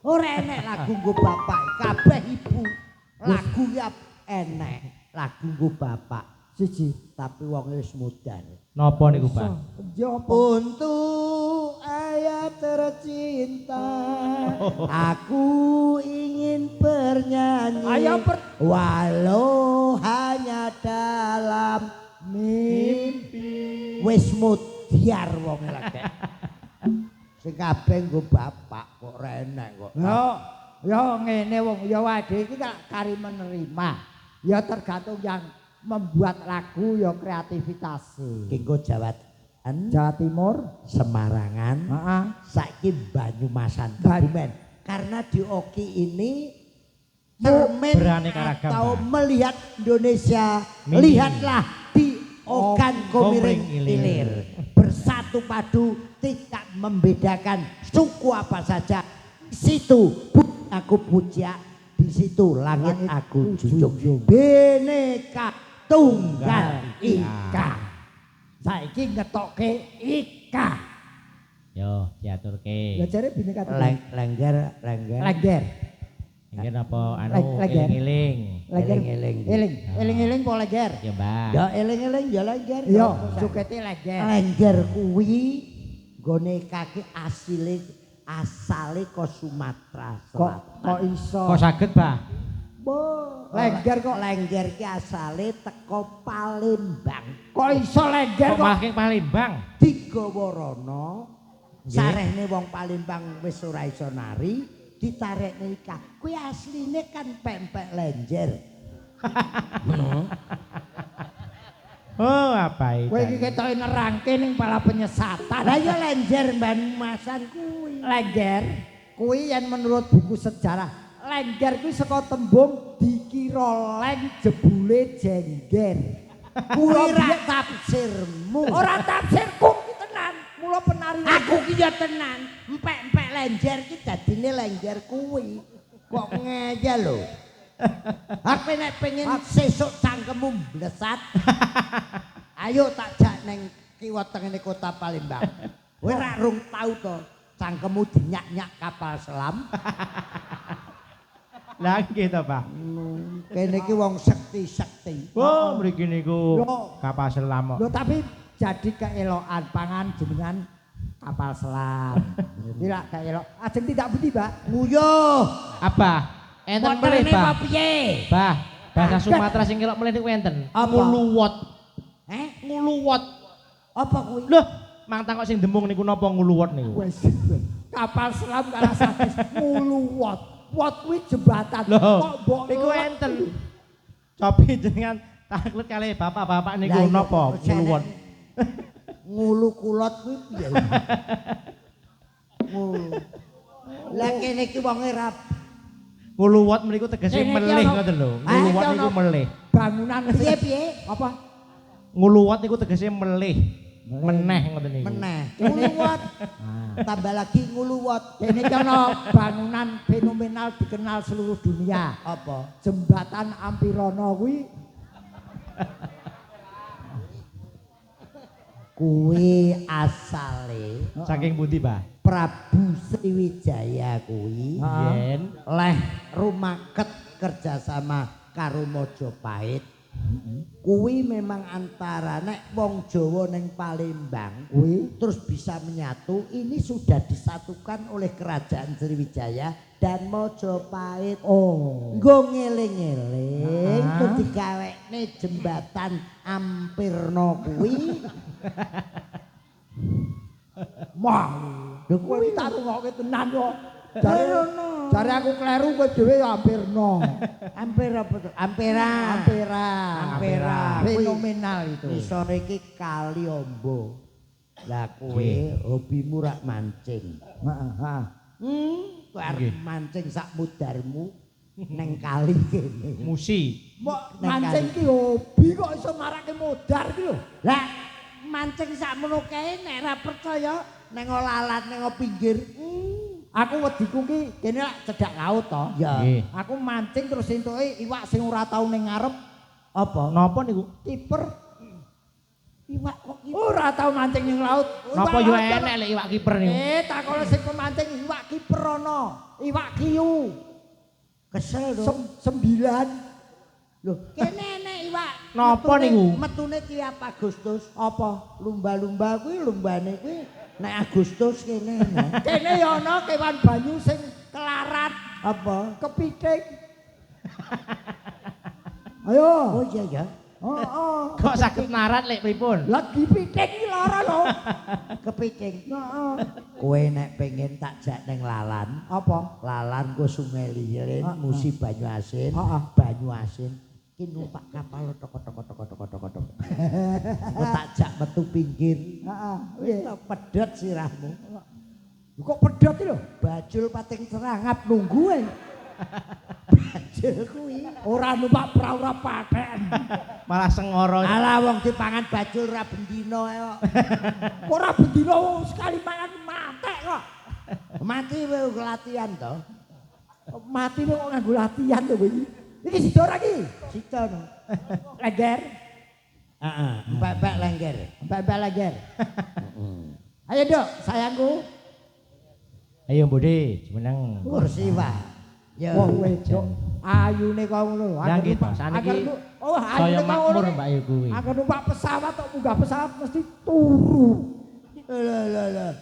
ora enek lagu nggo bapak kabeh ibu lagu ya enek lagu nggo bapak Siji. tapi wonge wis mudar. Napa niku, Pak? Ya apa? Untuk ayat tercinta, aku ingin bernyanyi. Ayo walau hanya dalam mimpi. Wis mudar wong lagi. Sing kabeh nggo bapak kok renek kok. Ya ngene wong ya wae iki kari menerima. Ya tergantung yang membuat lagu ya kreativitas. Kenggo Jawa Timur, Semarangan, heeh. saiki Banyumasan, Ban- Kebumen. Karena di Oki ini cermin beraneka ragam, atau Pak. melihat Indonesia, Mini. lihatlah di Okan Komiring Komiring Ilir. Ilir. Bersatu padu, tidak membedakan suku apa saja. Di situ aku puja, di situ langit aku junjung. Bineka Tunggal Ika. Saiki ngetokke Ika. Yo, diaturke. Lah jare bineka tunggal. Lengger. Lengger. Ingin apa anu Leger. eling-eling. Lengger. Eling-eling. Eling-eling po lengger. Ya, Mbak. Ya eling-eling ya lengger. Yo, sukete lengger. Lengger kuwi gone kaki asale ke Sumatera Selatan. Kok iso? Kok saged, Pak? Lengger kok. Lengger ki asale teko Palembang. Kok iso lengger Kok kok? making Palembang? Digawa rono. Nggih. Sarehne wong Palembang wis ora iso nari, ditarekne nikah. Kuwi asline kan pempek lenjer. Oh, apa itu? Kowe iki ketoke nerangke ning pala penyesatan. Lah ya lenjer Banyumasan kuwi. Lengger kuwi yen menurut buku sejarah lengger kuwi saka tembung dikira leng jebule jengger. Kuwi ra tafsirmu. Ora tafsirku ki tenan. Mula penari Aku ki ya tenan, empek-empek lenjer ki dadine lenjer kuwi. Kok ngeyel lho. Aku nek pengen sesuk cangkemmu blesat. Ayo tak jak neng kiwa tengene kota Palembang. Kowe ra rung tau to cangkemmu dinyak-nyak kapal selam. Lah nggih to, Pak. Kene iki wong sekti-sekti. Oh, mriki niku Yo. kapal selam kok. Lho tapi jadi keelokan pangan jenengan kapal selam. Tidak keelok. Ajeng tidak budi, Pak. Nguyuh. Apa? Enten melih, Motorane Pak. apa piye? Bah, bahasa Sumatera sing kelok melih niku enten. Apa? Nguluwot. Nguluwot. Apa kuwi? Loh, mang takok sing demung niku napa nguluwot niku? Wes. Kapal selam karena sadis nguluwot. Wot kuwi jembatan. Loh, Kok mbok niku enten. Cobi jenengan taklet kali bapak-bapak niku Lah iya, napa kok jane- nguluwot? Ngulu kulot kuwi piye? Ngulu. Lah kene iki wonge rap. Nguluwot mriku tegese Kene iki melih ana- ngoten lho. Ah, Nguluwot iki niku ana- melih. bangunan Piye-piye? apa? Nguluwot niku tegese melih. Meneh ngoten niku. Meneh. Nguluwot. Tambah lagi nguluwot. Ini ana bangunan fenomenal dikenal seluruh dunia. Apa? Jembatan Ampirono Kuwi asale Saking pundi, Pak? Prabu Sriwijaya kuwi Yen leh rumaket kerjasama karo Majapahit. Kuwi memang antara nek wong Jawa ning Palembang kuwi terus bisa menyatu, ini sudah disatukan oleh kerajaan Sriwijaya dan Majapahit. Oh. Nggo ngeling-eling Ah. terus digawekne jembatan Ampirno kuwi. Wah, Lho kowe kuwi tak rungokke tenan kok. Rono. Jare aku kleru kowe dhewe ya Ampirno. Ampir apa tuh? Ampera. Ampera. Fenomenal itu. Isor iki kali ombo. Lah kowe hobimu rak mancing. Heeh. Kowe arep Nggih. mancing sak mudarmu neng kali kene. musi. Mbok Nek mancing ki hobi kok iso marake modar ki lho. Lah mancing sak mono kae nek ora percaya neng lalat neng pinggir. Aku wediku ki kene lak cedhak laut to. Ya. Nggih. Aku mancing terus entuke iwak sing ora tau ning ngarep Apa? Napa niku? kiper. Iwak kok iki. Ora tau mancing ning laut. Napa yo enek lek iwak kiper niku? Takone sing pemancing iwak kiper ana. Iwak kiu. Kesel to. 9. Loh, kene enek Pak. Napa niku? Metune tiap Agustus. Apa? Lumba-lumba kuwi lumbane kuwi nek Agustus kene. Kene ya ana kewan banyu sing kelarat, Apa? kepiting. Ayo. Oh iya ya. Heeh. Kok saged narat lek pripun? Lagi piting iki lara lho. Kepiting. Heeh. Kowe nek pengen tak jak neng Lalan, Apa? Lalan ku Sungai Lirin, musi banyu asin, Heeh. banyu asin. Ki numpak kapal tok. Kok tak jak metu pinggir. Heeh. Wis to pedhot sirahmu. Kok pedhot iki lho? Bajul pating serangap nunggu ae. Bajul kuwi. Ora numpak perahu ora paten. Malah sengoro. Alah wong dipangan bajul ra bendina ae kok. Ora bendina sekali mangan matek kok. Mati kowe latihan to. Mati kok nganggo latihan lho kowe iki. Iki sida ora iki? Sita no. Lengger. Heeh, mbak-mbak lengger. Mbak lengger. Ayo, Dok, sayangku. Ayo Budi, jumeneng. Kursi Pak. Ya. Wong wedok ayune kok ngono. Lah nggih to, saniki Oh, saya ayune kok makmur ngono. Mbak Yu kuwi. Aku numpak pesawat tok munggah pesawat mesti turu. Lah.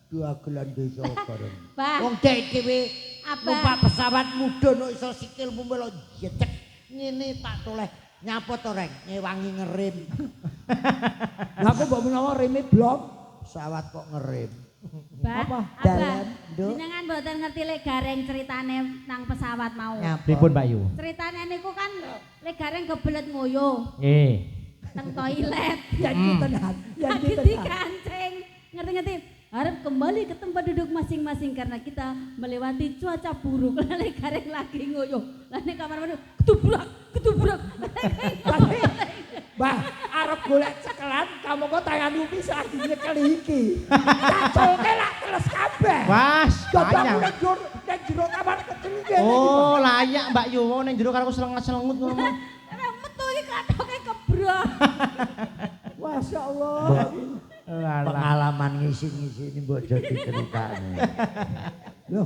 Dua gelan desa bareng. Pak. Wong dek dhewe Apa? numpak pesawat mudhun kok iso sikilmu melo jecek. Ngene tak toleh nyapa to reng ngewangi ngerim. Lah aku mbok menawa reme blok. Pesawat kok ngerim. Mbak, Apa? Dalan, Nduk. Jenengan mboten ngerti lek gareng ceritane nang pesawat mau. Pripun Mbak Yu? Ceritane niku kan lek gareng kebelet ngoyo Nggih. teng toilet. Janji tenan. Janji Lagi tenan. dikancing. Ngerti-ngerti? Harap kembali ke tempat duduk masing-masing karena kita melewati cuaca buruk. Lalu gareng lagi ngoyo. Lalu kamar mandi ketubrak. Mbah, arep golek cekelan, kamu kok tanganmu bisa lagi nyekel iki. Cacolke lak teles kabeh. Was, Coba layak. nek jero kamar kecil iki. Oh, layak Mbak Yu. Wong ning jero karo selengut-selengut ngono. Emang metu iki katoke kebrok. Masya Allah. Alah. Pengalaman ngisi-ngisi ini mbok aja diceritakne. Loh,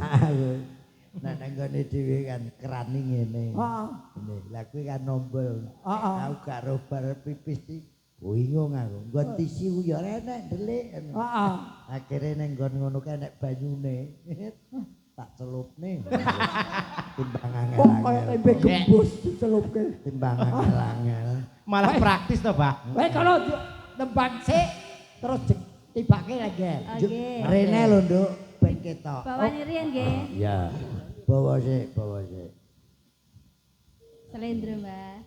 nek nang gone dhewe kan kerani ngene. Heeh. Ngene, lah kuwi kan nombol. Heeh. Aku gak robar pipis iki. Bingung aku. Nggon tisu ya ora enek delik. Heeh. Akhire ning nggon ngono kae nek banyune. Tak celupne. Timbangan Kok kaya tempe gembus dicelupke. Timbangan angel. Malah praktis to, Pak. Kowe kalau tembang sik terus tibake lagi. Oke. Rene lho, Nduk, ben ketok. Bawani riyen nggih. Iya. Bawa sik. Slendro, Mbak.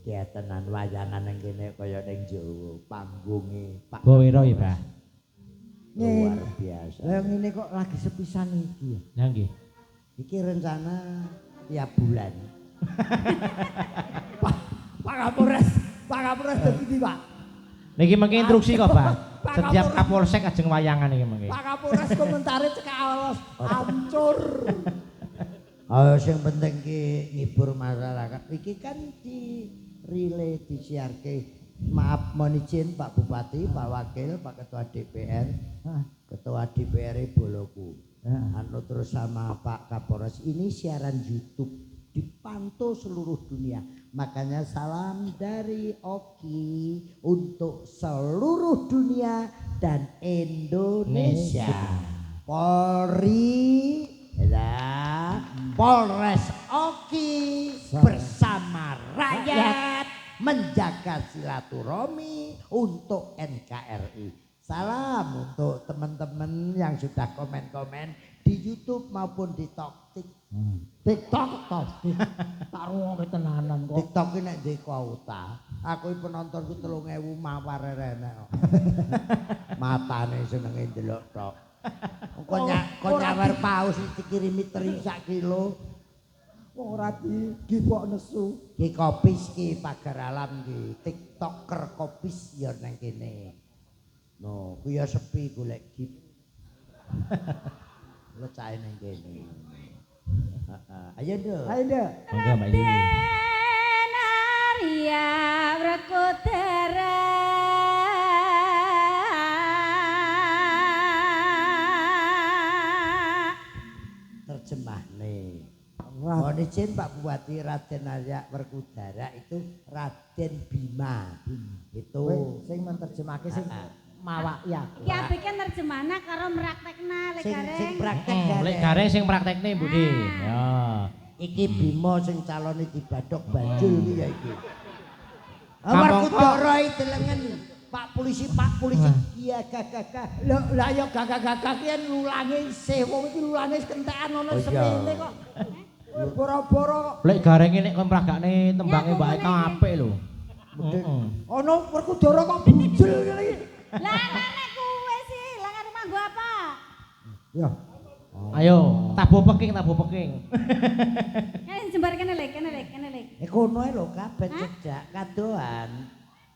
Ketenan wayangan ning kene kaya ning Jawa, panggunge Pak Bowiro ya, Pak. luar biasa. Lah ngene kok lagi sepisan iki. Lah nggih. Iki rencana tiap bulan. Pak Kapolres dadi Pak. Niki mengki instruksi kok, Pak. Pak Setiap Kapolres. Kapolsek ajeng wayangan iki mengki. Pak Kapolres komentare cekak alos hancur. Oh, sing penting ki ngibur masyarakat. Iki kan di relay disiarke. Maaf mohon izin Pak Bupati, Pak Wakil, Pak Ketua DPR. Ketua DPR Boloku. Anu terus sama Pak Kapolres. Ini siaran YouTube dipantau seluruh dunia. Makanya salam dari Oki untuk seluruh dunia dan Indonesia. Polri, ya, Polres Oki bersama rakyat menjaga silaturahmi untuk NKRI. Salam untuk teman-teman yang sudah komen-komen di YouTube maupun di TikTok. Tak rungokke tenanan kok. TikTok ini nek di kuota. Aku penontonku 3.000 mawar rene kok. Matane senenge ndelok tok. Kok nyawar paus dikirimi teri sak kilo. Wong ora digibok nesu. Ki kopis ki pagar alam ki. TikToker kopis ya nang kene. No, ku ya sepi golek gip. Lecahe nang kene. Ayo Nduk. Ayo Nduk. Monggo Mbak Yu. Tenaria Brakudara. Terjemahne. Mohon izin Pak Bupati, Raden Arya Werkudara itu Raden Bima. Itu Kowe sing menerjemahke sing mawaki aku. Iki abeke nerjemahna karo mraktekna lek sing gareng. praktek Lek gareng sing praktekne Budi. Ya. Iki Bima sing calone dibadhok banjul iki ya iki. Kampung Werkudara iki delengen Pak polisi iya gagah. Lah ya gagah-gagah ki lulange isih wong iki lulange kentekan ana Oh, iya. semene kok. Boro-boro Lek gareng nek kon pragakne tembange Mbak Eka apik lho. Heeh. ana Werkudara kok bujul ngene iki. Lah nek kuwe sih, lah karo manggo apa? Ya. Ayo, tabuh peking. Kene jembar kene lek. Kono ae lho kabeh cecak kadoan.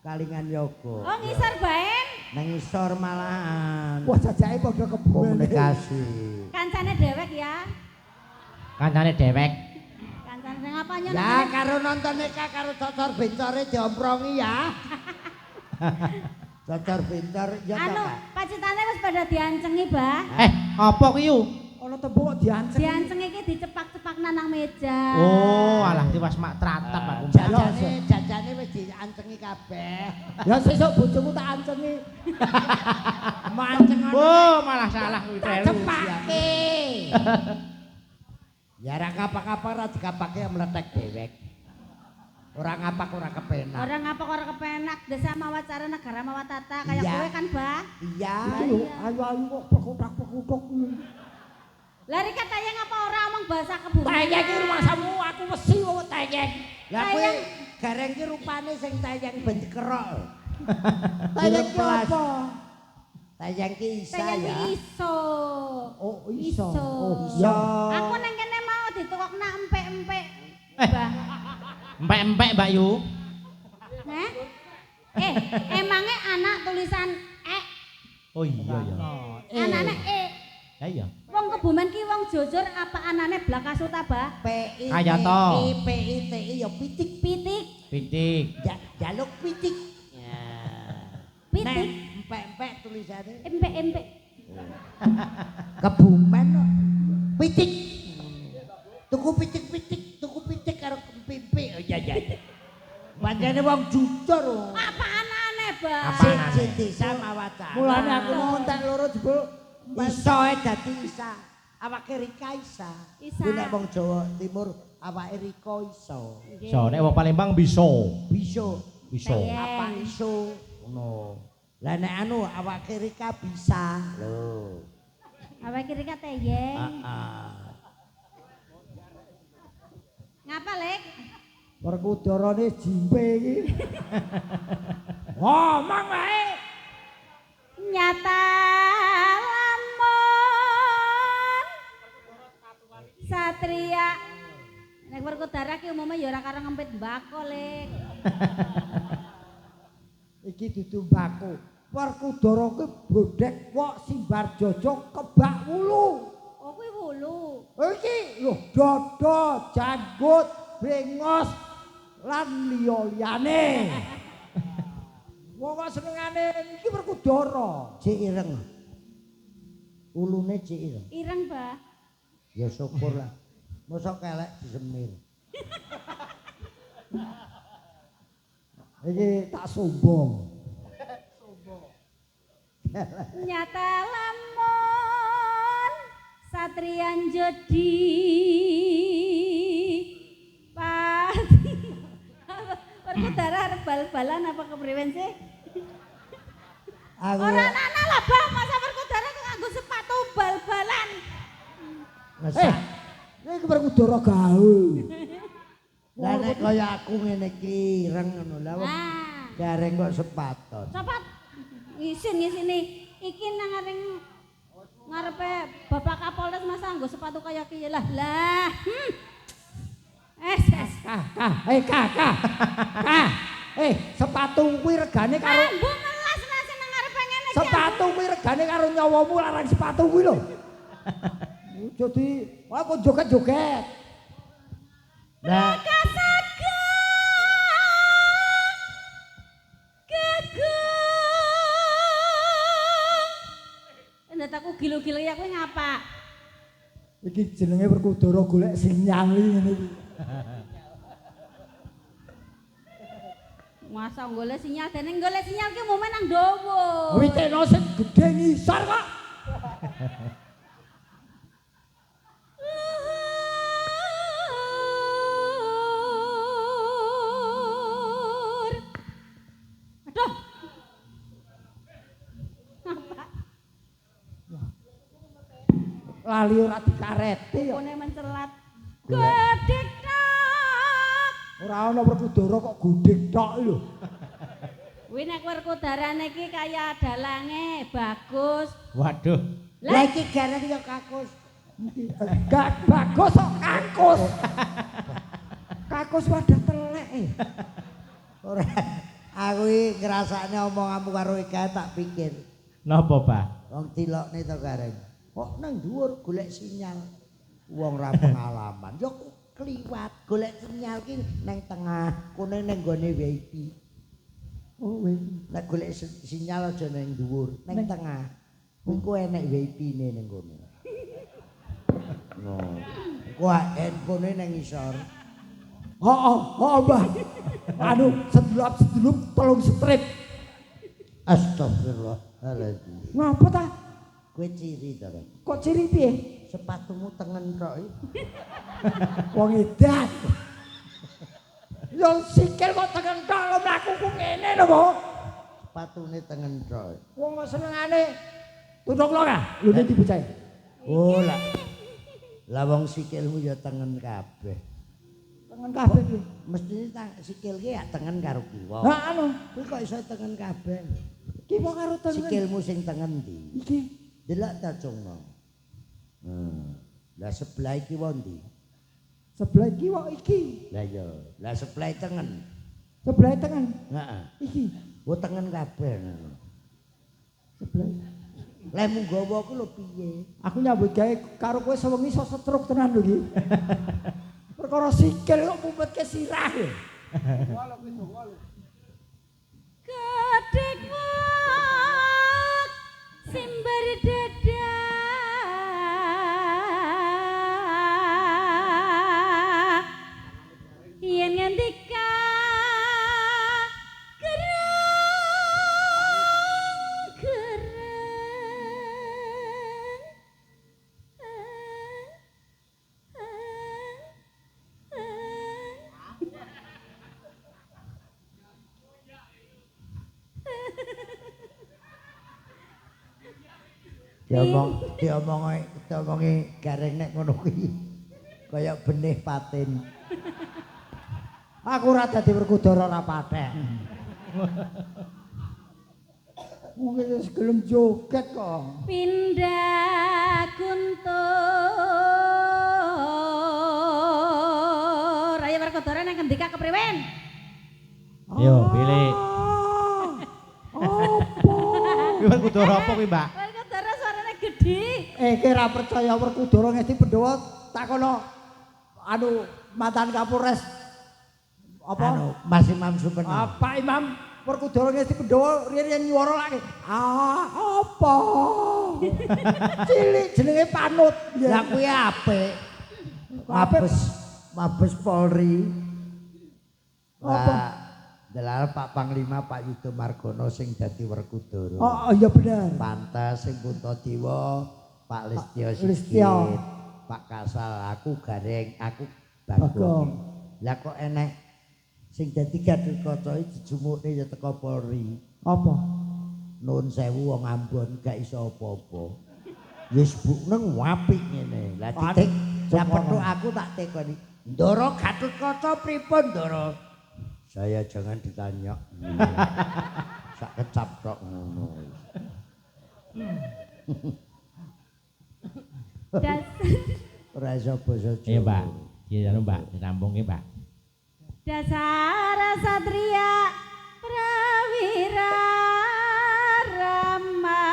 Kalingan yoga. Oh ngisor baen. Nang isor malahan. Wah jajake padha kebumen. Komunikasi. Kancane dewek ya. Kancane dewek. Kancane sing apa nyen? Ya karo nonton Eka karo cocor bencore diomprongi ya. Cocor bencor ya Anu, Kak. pacitane wis pada diancengi, Bah. Apa ki yu? Ana tembung kok dianceng. Diancengi iki dicepak-cepak nang meja. Oh, alah diwas mak tratap aku. Jajane wis diancengi kabeh. Ya sesuk bojomu tak ancengi. Manceng Oh, malah salah kuwi telu. cepake. Ya ra kapak-kapak ra dikapake meletek dewek. Ora ngapak ora kepenak. Orang ngapa ora kepenak desa mawacara negara mawatata kayak Iya. kowe kan, Bah. Iya. Ayu-ayu kok pekutak-pekutuk. Lari kata yang apa ora omong bahasa kebumen. Tayang iki rumahmu aku mesti wong tayang. Lah kowe gareng ki rupane sing tayang ben kerok. Tayang ki apa? Tayang ki isa Tayang ya. iso. Oh iso. Iso. Oh Iso. Aku nang kene mau ditukokna empek-empek. Bah. Empek-empek Mbak Yu. Heh? Emangnya anak tulisan Oh iya ya. anane Ya iya. Wong Kebumen ki wong jujur apa anane Blakasuta, Bah? PI Kaya to. PITI ya pitik Pitik, Pitik. jaluk pitik. Ya. pitik, Empek-empek tulisannya. empek-empek. Kebumen kok. Pitik. Tuku pitik karo pimpik. Oh iya. Pancene wong jujur. Apa anane, Bah? Apa anane? Sing desa mawacana. Mulane aku mau entek loro jebul. Iso dadi isa. Awake Rika isa. Isa. Kuwi nek wong Jawa Timur awake Rika iso. So nek wong Palembang bisa. Bisa. Bisa. Tayang. Apa iso? Ngono. Lah nek anu awake Rika bisa. Lho. Apa kira kata teyeng? Heeh. Ngapa, Lek? Werkudarane jimpe iki. Ngomong wae. Nyata lamun Satria nek Werkudara ki umumnya ya ora karo ngempit mbako, Lek. Iki dudu mbako. Werkudara ki bodhek wok simbar jojo kebak wulu. Oh kuwi wulu. Iki lho dada, janggut, brengos lan liya-liyane. Wong kok senengane iki Werkudara. Cik ireng. Ulune cik ireng. Ireng, Bah. Ya syukur lah. Mosok kelek disemir. Iki tak sombong. Nyata lamun Satrian Jodi Pati. Werkudara arep bal-balan apa kepriwen sih? Aku Ora ana lah, Bah, masa Werkudara kok nganggo sepatu bal-balan. ngesak. Iki Werkudara gaul. Lah nek kaya aku ngene iki ireng ngono lah wong Nah, gareng kok sepaton. cepat ngisini iki nang ngarepe Bapak Kapolres masa nganggo sepatu kaya kiye lah. Kakak. Sepatu kuwi regane karo Bu melas nasi nang ngarepe ngene iki. sepatu kuwi regane karo nyawamu larang sepatu kuwi lho. Jadi, kok joget-joget. Lah Kasaga gagung. Ndak aku gilo-gilo ya kowe ngapa? Iki jenenge Werkudara golek sinyal ngene iki. Masa golek sinyal dene golek sinyal ki momen nang dawa. Witeno sing gedhe ngisor kok. Aduh. Lali ora dikareti kok. Pone mencelat. Gedhek tok. Ora ana Werkudara kok gudhek tok lho. Kuwi nek Werkudarane iki kaya dalange bagus. Waduh. Lah iki garane ya kakus. Gak bagus kok kakus. Kakus wadah telek. Ora aku iki ngrasakne omonganmu karo Ika tak pikir. Napa, Pak? Wong tilokne to gareng. Kok nang dhuwur golek sinyal. Wong ra pengalaman. Yo kliwat golek sinyal ki nang tengah, kene nang gone VIP. Oh, weh. Nek golek sinyal aja nang dhuwur, nang tengah. Engko enek VIP-ne ning kono. No. Engko handphone nang isor. Oh, Mbah. Anu sedulap-sedulup tolong strip. Astagfirullahaladzim. Ngapa ta? Kowe ciri to, Kan? Kok ciri piye? Sepatumu tengen tok iki. Wong edan. Yo sikil kok tengen tok lho mlaku ku ngene lho, Bu. Sepatune tengen tok. Wong kok senengane tutuk lho ka? Lho iki bocah. Oh lah. Lah wong sikilmu ya tengen kabeh. Tengen kabeh piye? Mestine sikil ki ya tengen karo kiwa. Ha anu, Kowe kok iso tengen kabeh? kiwa karo tengen. Sikilmu sing tengen ndi? Iki Delok ta cungno. Lah sebelah iki ndi? sebelah kiwa iki. Lah ya, lah sebelah tengen. Sebelah tengen. Heeh. Iki Oh tengen kabeh. sebelah. Lah mung gawa ku lho piye? Aku nyambut gawe karo kowe sewengi iso setruk tenan lho iki. Perkara sikil kok mumpetke sirah lho. Gedhek wak simbar dadak. Yen ngendika diomongi gareng nek ngono kuwi. Kaya benih patin. Aku ora dadi Werkudara ora pathek. Mungkin wis gelem joget kok. pindah guntur. Ayo Werkudara nang ngendika kepriwen? Yo, pilih. Apa? Kuwi Werkudara apa kuwi, Mbak? Werkudara suarane gedhe. Kowe ora percaya Werkudara ngesti Pandhawa takono anu mantan Kapolres apa? Anu, Mas Imam Supeno. Pak Imam Werkudara ngesti Pandhawa riyen nyuwara lagi. Apa? Cilik jenenge Panut. Lah kuwi apik. Mabes Polri. Lah delal Pak Panglima Pak Yudo Margono sing dadi Werkudara. Oh iya bener. Pantes sing Puntadewa Pak Listio Listio. Sigit, Pak Kasal, aku Gareng, aku Bagong. Bagong. Lah kok enek sing dadi Gathotkaca iki dijumukne ya teko Polri. Apa? Nuwun sewu wong Ambon gak iso apa-apa. Wis bukneng apik ngene. Lah titik lah petuk aku tak tekoni. Ndara Gathotkaca pripun Ndara? Saya jangan ditanya. Sak kecap tok ngono. Ora iso basa Jawa. Iya, Mbak. Iya, Mbak. Ditampung Mbak. Dasar satria prawira rama.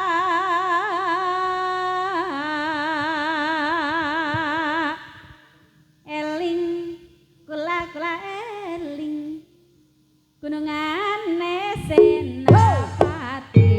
Eling kula eling gunungane Senapati.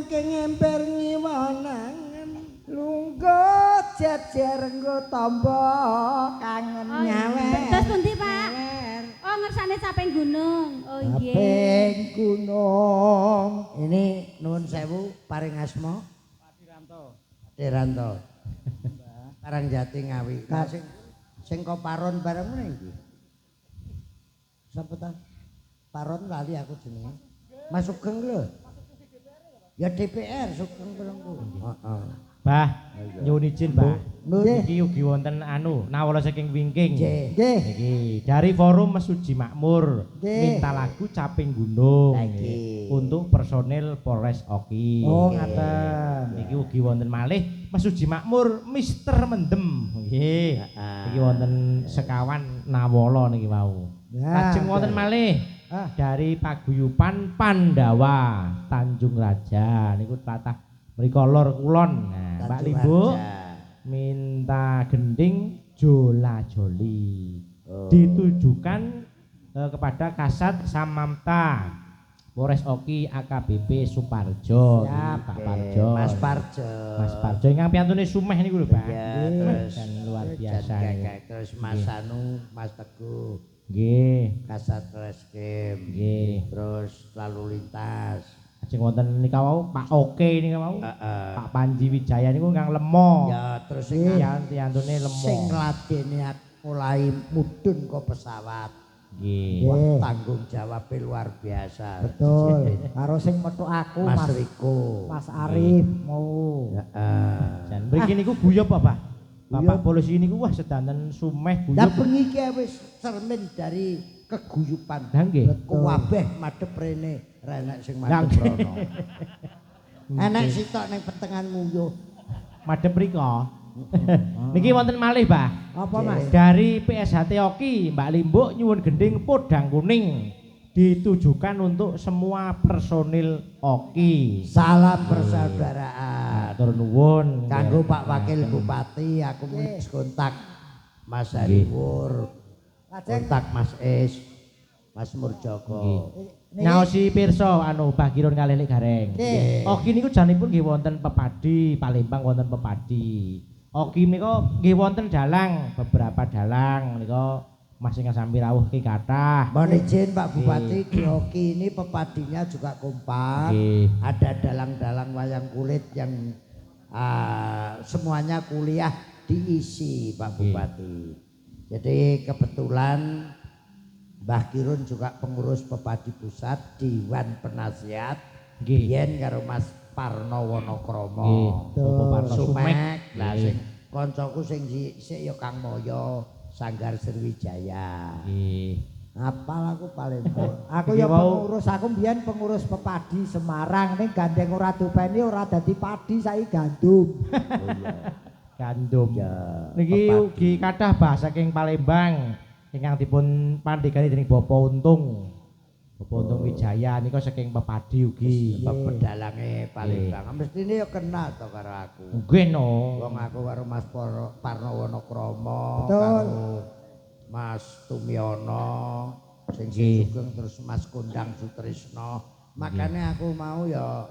saking emper ngiwanangan Lungguh jejer nggo tombo kangen nyawer. Terus pundi, Pak? Oh, ngersane Caping Gunung. Oh nggih. Caping gunung. ini nuwun sewu paring asma Diranto Karangjati Ngawi nah, sing kok paron bareng meneh iki sapa ta paron lali aku jenenge Mas Sugeng lho ya DPR Sugeng barengku heeh Bah, nyuwun izin, Bah. Nggih. Iki ugi wonten anu nawala saking wingking. Nggih. Nggih. Iki dari forum Mesuji Makmur Nggih. minta lagu Caping Gunung Nggih. untuk personil Polres Oki. Oh, Nggih. ngaten. Iki ugi wonten malih Mesuji Makmur Mister Mendem. Nggih. Iki wonten sekawan nawala niki wau. Ya, Lajeng wonten malih dari Paguyuban Pandawa Tanjung Raja niku tatah mriko lor kulon. Nah, Mbak Tanjung Limbo Raja. minta gending Jola Joli. Oh. Ditujukan kepada Kasat Samamta Polres Oki AKBP Suparjo. Siap, Pak Oke, Parjo. Mas Parjo. Mas Parjo ingkang piyantune sumeh niku lho, Pak. Ya, terus Dan luar biasa. terus Mas Anu, Mas Teguh, Nggih. Kasat Reskrim, Nggih. terus lalu lintas. Ajeng wonten nika wau Pak Oke nika wau. Heeh. Pak Panji Wijaya niku ingkang lemo. Ya, terus sing Piyantune lemo. sing ngladeni mulai mudhun kok pesawat. Nggih. Wah, tanggung jawabnya luar biasa. Betul. Karo sing metu aku Mas Mas Riko. Mas Arif mau. Heeh. Jan mriki niku guyub apa, Pak? Bapak Guyub. polisi niku wah sedanten sumeh Lah guyub. bengi ki wis cermin dari keguyuban. Lah nggih. Kuwabeh madhep rene, renek sing Lah, madhep nggih. rono. Enek sitok ning pertengahan nguyuh. Madhep mriko. Niki wonten malih, Pak. Apa Mas? Dari PSHT Oki, Mbak Limbuk nyuwun gending podang kuning ditujukan untuk semua personil Oki. Salam persaudaraan. Matur nuwun. Kanggo Pak Wakil Bupati aku wis kontak Mas Hariwur, Lajeng kontak Mas Es, Mas Murjoko. Ngaosi pirsa anu Bagirun kalih Lek Gareng. Nggih. Oki niku janipun nggih wonten Pepadi, Palembang wonten Pepadi. Oki menika nggih wonten dalang, beberapa dalang menika Mas ingkang sami rawuh ki kathah. Mohon izin Pak Bupati, di Oki ini pepadinya juga kompak. Nggih. Ada dalang-dalang wayang kulit yang semuanya kuliah diisi Pak Bupati. Jadi kebetulan Mbah Kirun juga pengurus Pepadi Pusat, Dewan Penasihat, Nggih. biyen karo Mas Parno Wonokromo. Nggih. Bapak Parno Sumek. Lah Nggih. sing koncoku sing sik ya Kang Moyo, Sanggar Sriwijaya. Nggih. Apal aku paling aku Iki ya wau- pengurus, aku mbiyen pengurus Pepadi Semarang ning gandeng ora dupeni ora dadi padi saiki gandum. Gandum. Ya, Niki Pepadi. ugi kathah bah saking Palembang ingkang dipun pandhegani dening Bapak Untung. Bapak Untung Wijaya nika saking Pepadi ugi. pedalange Palembang. Mestine ya kenal to karo aku. Nggih no. Wong aku karo Mas Parno Wonokromo, Betul. karo Mas Tumiono, sing Nggih. Sugeng terus Mas Kondang Sutrisno. Makanya aku mau ya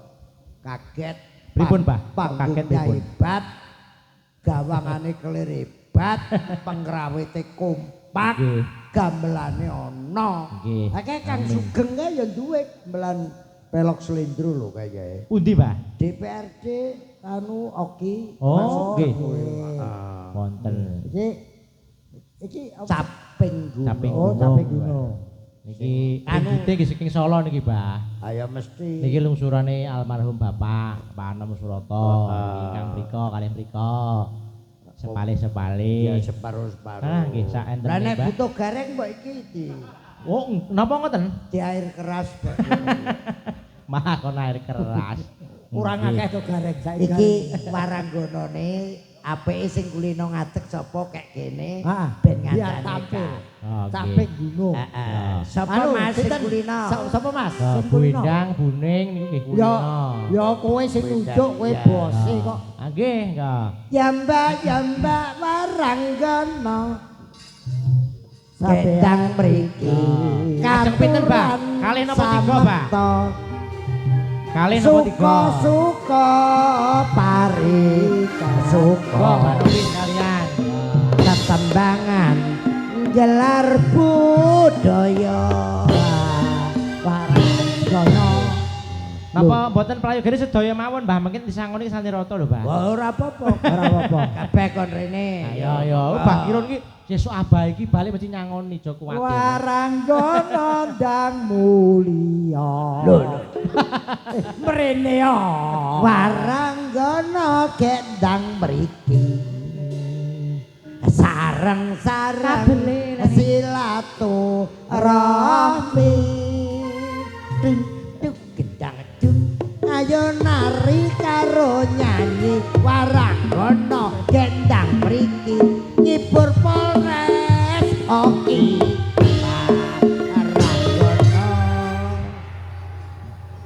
kaget. Pripun, Pak? Kok kaget Panggungnya pripun? hebat, gawangane kelir hebat, pengrawite kompak, Nggih. gamelane ana. Nggih. Akeh Kang Amin. Sugeng kae ya duwe gamelan pelok slendro lho kayake. Pundi, Pak? DPRD anu Oki. Oh, nggih. Heeh. Wonten. Iki apa? Caping Gunung. Caping Oh, Gunung. capek gunung. Niki Anu- ringkite nggih saking Solo niki, Pak. Ayo mesti. Niki lungsurane almarhum Bapak Pak Anom Suroto. Ingkang mriko kalih mriko. Sepale-sepale. Ya separuh-separuh. Ah, nggih, sak enten Lah nek Mbak. butuh gareng mbok iki Oh, napa ngoten? di air keras Mbak. Mah kon air keras. Kurang Nggih. akeh to gareng saiki. Iki waranggonane apike sing kulino ngadeg sapa kek kene Heeh. ben Biar ngancane. tampil. Oh, nggih. Capek gunung. Heeh. Sapa Anu, Mas sing sinten? kulino? Sapa Mas? Ah, Sing kulino? Bundang, Buning niku nggih Ya, kulino. ya kowe sing nunjuk, kowe Ya. bose kok. Ah, nggih, nggih. Yambak waranggono Gedang mriki Ajeng pinten, Mbak? Kalih napa tiga, Mbak? Kalih napa tiga? Suka parika suka Nulis kalian. tetembangan gelar budaya warangana. Napa mboten prayogane sedaya mawon Mbah mungkin disangoni santri rata lho Mbah. Ora apa-apa, ora apa-apa. Kabeh kon rene. Ayo Mbah Kirun iki sesuk abah iki bali mesti nyangoni aja kuwatir. Waranggana ndang mulya. Lho. Mrene ya. Waranggana gendang mriki. Sareng-sareng silaturahmi. Duk gendang duk. Ayo nari karo nyanyi waranggana gendang mriki. Ngibur Polres Oki. Waranggana.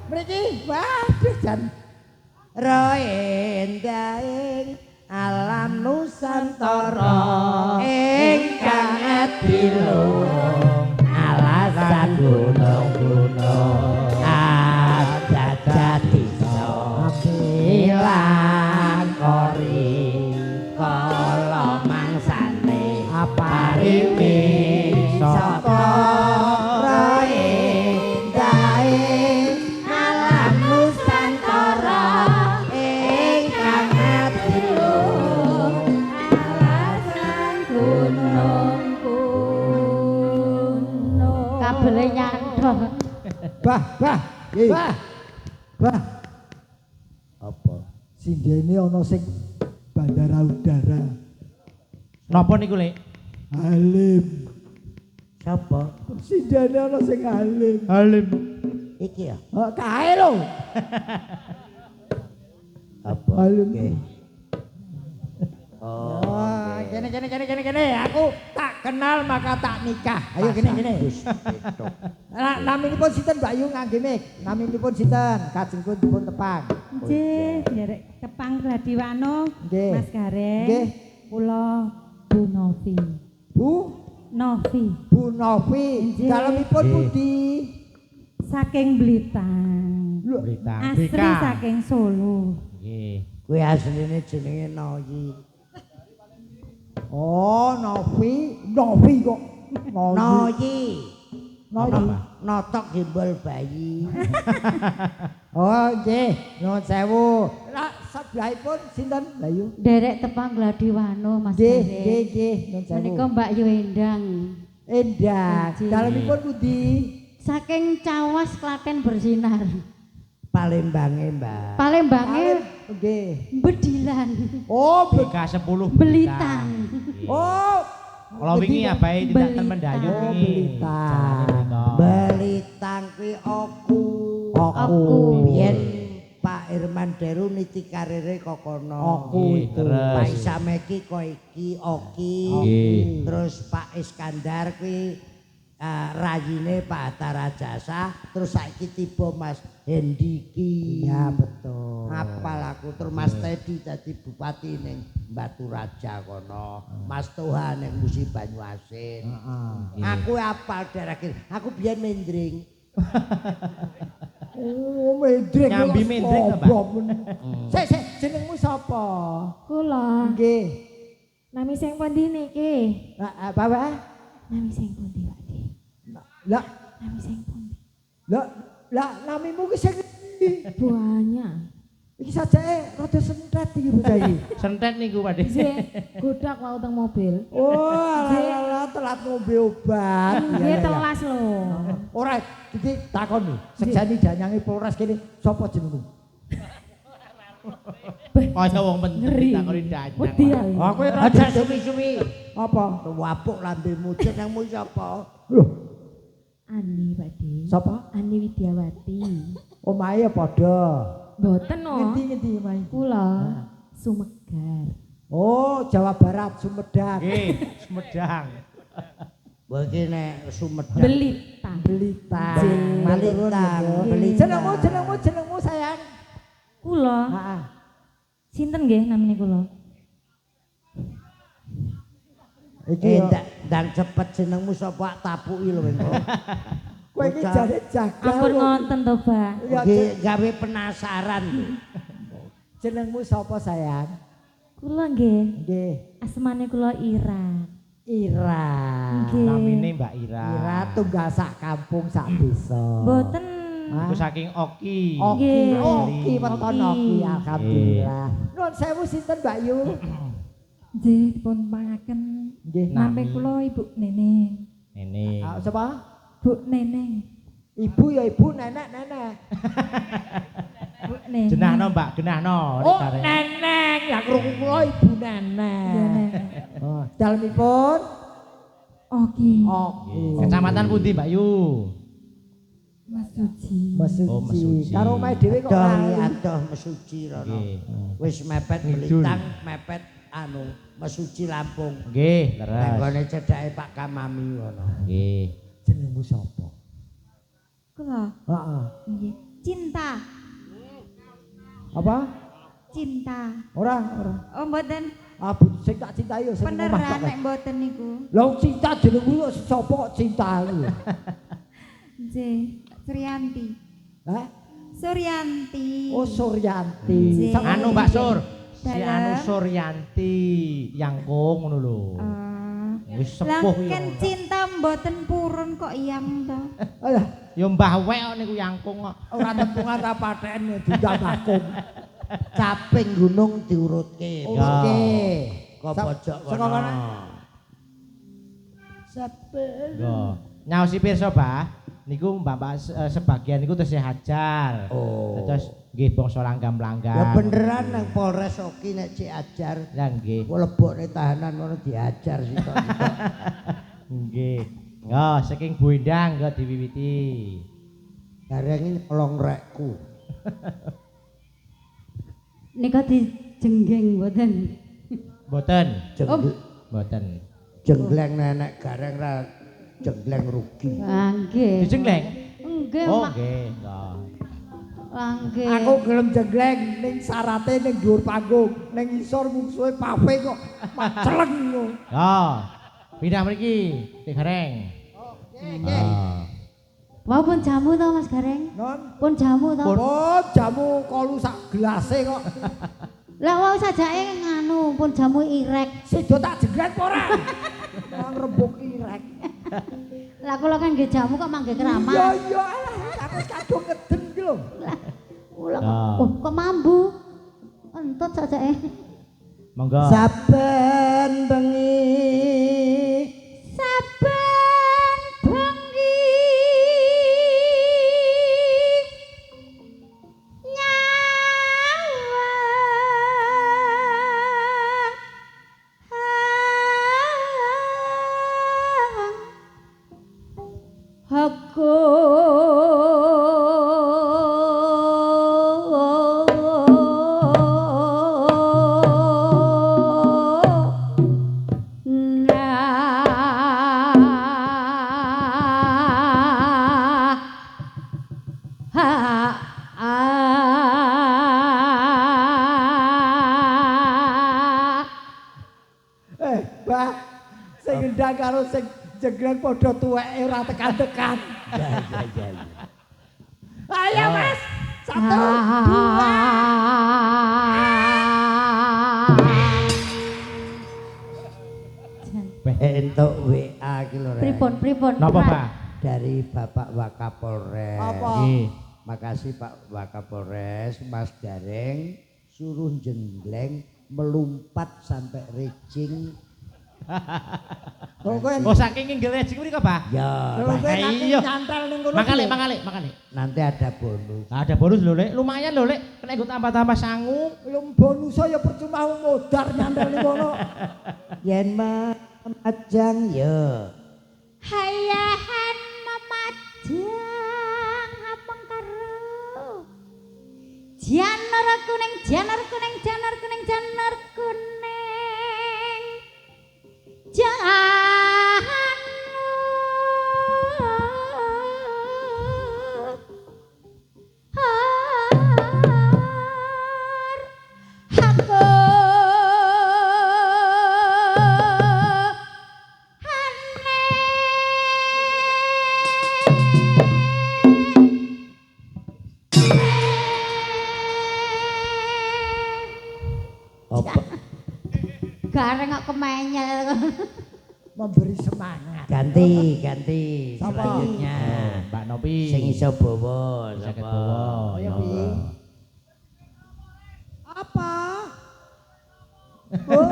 Mriki waduh jan Roendaing alam Nusantara ingkang adilung alasan gunung-gunung ada jati bilang kori kala mangsane parimi saka roendaing alam Nusantara ingkang adilung alasan gunung gunung kabele nyantol bah. apa Sindene ana sing bandara udara. Napa niku Lek? Halim. sapa Sindene ana sing halim. Halim. iki ya Oh, kae lho. apa Halim. Oke. Oh, kene. Aku tak kenal maka tak nikah. Ayo kene. Naminipun sinten Mbak Yu ngangge mik? Naminipun sinten? Kajengipun dipun tepang. nggih derek Kepang Gladiwano Nggih. Mas Gareng Nggih. kula Bu Novi Bu Novi. Nggih. Dalemipun pundi? saking Blitar Berita. asli saking Solo Nggih. kuwi asline jenenge Noyi Oh, Novi kok. Noyi Noyi. notok gimbal bayi Oh, nggih. Nyuwun sewu. Lah sebelahipun sinten? Lah Yu. derek Tepang Gladiwano Mas Nggih, Gareng Nyuwun sewu. menika Mbak Yu Endang Endah. Nggih. Dalemipun pundi? saking Cawas Klaten bersinar Palembange Mbak Palembange Nggih. Bedilan Oh, BK 10 Belitang Oh, Kalau wingi abahe tindakan Belitang. mendayu Oh, wingi. Belitang. Jalane mriko. Belitang kuwi aku biyen Pak Irman Deru niti karire kok kono Aku Nggih, itu. terus. Pak Isameki kok iki Oki Nggih. terus Pak Iskandar kuwi rayine Pak Hatta Rajasa terus saiki tiba Mas Hendiki Iya, betul. apal aku terus Mas Teddy dadi bupati ning Batu Raja kono Mas Toha ning Musi Banyuasin aku apal daerah kene aku biyen mendring Oh, mendring. Nyambi kok mendring, Mbak? sopo men. Sik, jenengmu sapa? Kula Nggih. nami sing pundi niki? Lah, Bapak? Nami sing pundi, Pakde? Lah, Nami sing pundi? namimu ki sing ndi? Banyak. Iki sajake rada sentet iki bocah iki. Sentet niku Pakde. Nggih, godak wae teng mobil. Oh, alah telat ngombe obat. Nggih telas lho. Ora, iki takon lho. Sejane danyange Polres kene sapa jenengmu? Kaya wong penting Ngeri. ditakoni danyang. Wedi ae. Aku aja suwi-suwi apa? wapuk lambemu jenengmu sapa Loh, Ani, Pakde. sapa? Ani Widyawati. Omahe padha. Mboten no. Ngendi omahe? Kula Sumegar. Oh, Jawa Barat, Sumedang. Nggih, Sumedang. Bagi nek Sumedang Belitang. Belitang. Belitang. Jenengmu sayang. Kula Heeh. sinten nggih namine kula? Iki yo. ndang cepet jenengmu sapa tapuki lho engko Kowe iki jane jagal. Ampun ngonten to, Bang. Ya, Nggih gawe penasaran. jenengmu sapa sayang? Kula nggih, Nggih, asmane kula Ira. Ira. Nggih. Namine Mbak Ira. Ira tunggal sak kampung sak desa. Mboten. Hah? Iku saking Oki. Oki, Nggih. oki weton Oki. oki alhamdulillah. Nuwun sewu sinten Mbak Yu? Nggih dipun pangaken Nggih. nami kula Ibu Neneng. Ini. Ah, sapa? Bu Neneng. Ibu ya ibu, nenek. Bu Neneng. Genahno Mbak, genahno. Oh, neneng. Ya krungu kula ibu nenek. Ya Neneng. Oh, dalemipun Oki. oki. Kecamatan pundi Mbak Yu? Mas Suci. Mesuci. Oh, Mesuci. Karo omahe dhewe kok Adoh lali. adoh mesuci rono. Nggih. Wis mepet Ngidul. Melitang, mepet anu mesuci Lampung. Nggih, leres. Nenggone cedhake Pak Kamami ngono. Nggih. Jenengmu sapa? Kula. Heeh. Nggih. Cinta. Apa? Cinta. Ora. Oh mboten Ah, bu, sing tak cintai yo sing omah beneran kok. nek mboten niku. Lha cinta jenengmu yo sapa kok cinta iku? Nggih. Suryanti. Hah? Suryanti. Oh, Suryanti. Nggih. Sama- Anu Mbak Sur. Si Dalam. Anu Suryanti Yangkung ngono lho. Wis sepuh Lah kan ya. cinta mboten purun kok iyang to. Alah, Ya Mbah Wek kok niku Yangkung kok. ora tempungan ra paten dijambakung. Caping gunung diurutke. Oke. Kok pojok Saka kono. kono. Yo. Nyaosi pirsa, Bah. Niku Mbak sebagian niku tesih hajar. Oh. Terus nggih bangsa langgam-langgam. Ya beneran nang Polres Oki nek cek ajar. Lah nggih. Kok lebokne tahanan ngono diajar sitok. Nggih. Yo, saking Bu Endang kok diwiwiti. Gareng ini kolong rekku. Nika dijenggeng mboten. Mboten. Mboten. Jenggleng nenek gareng ra jenggleng rugi. Ah nggih. Dijengleng. Nggih, Oh, Mak. nggih. Yo. Ah nggih. Aku gelem jegleng ning sarate ning dhuwur panggung, ning isor mungsuhe pawe kok celeng ngono. Yo. Pindah mriki, Ki Gareng. Oke. Wau pun jamu to Mas Gareng? Non, Pun jamu to. oh jamu kolu sak gelase kok. Lah wau sajake nganu pun jamu irek. Sedo tak jegleng apa ora? Wong rembug irek. Lah kula kan nggih jamu kok mangke Iya keramat. iya alah aku kadung ngeden iki lho. Ulah Ah. oh kok mambu. Entut sajake. Monggo. Saben bengi Saben bengi nyawa aku Mbah, sing ngendang karo sing jegleng padha tuweke ora tekan-tekan. ya. Ayo Mas, 1 2 Entuk WA iki lho Rek. pripun Napa, Pak? Dari Bapak Wakapolres. Apa? Nggih. Makasih Pak Wakapolres, Mas Gareng suruh jenggleng melumpat sampai reaching. Kok kowe Oh, saking inggil rejing mriko, Pak. Ya, lho kowe nanti iya. nyantel ning kono. Makale. nanti ada bonus. Ada bonus lho, Lek. Lumayan lho, Lek. Kena ikut tambah-tambah sangu. Lho bonus ya percuma modar nyantel ning kono. Yen majang ya. hayahan memajang apeng karo janar kuning janar kuning janar kuning janar kuning aku Apa? Gareng kok kemenyel. Memberi semangat. Ganti. Sapa? Selanjutnya. Mbak Nopi. Sing iso bawa Saged sapa? bawa. Kaya Ya. piye? Apa? Oh,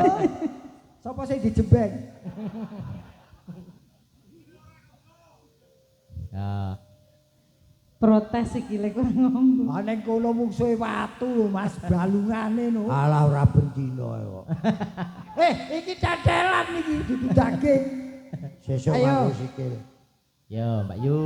sapa sing dijembeng? Ya. Protes iki lek ora ngomong. Ah ning kono mungsuhe watu lho Mas, balungane no. Alah ora bendina kok. Iki cacelan iki dudu daging. Sesuk Ayo. nganggo sikil. Yo, Mbak Yu.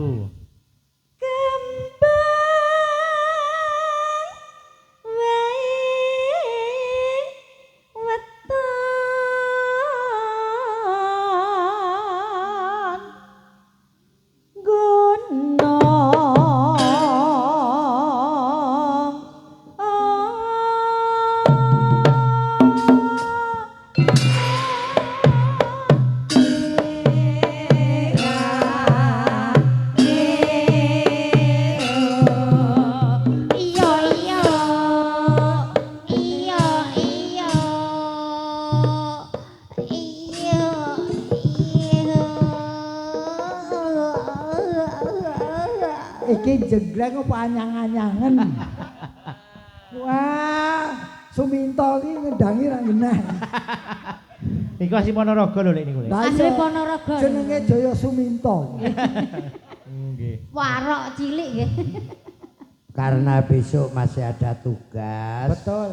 Iki jenggleng apa anyang-anyangen? Wah, Suminto iki ngendangi ra genah. Iku asli Ponorogo lho lek niku lek. Lah Asli iya, Ponorogo. jenenge Jaya Suminto. Nggih. Warok cilik nggih. Karena besok masih ada tugas. Betul.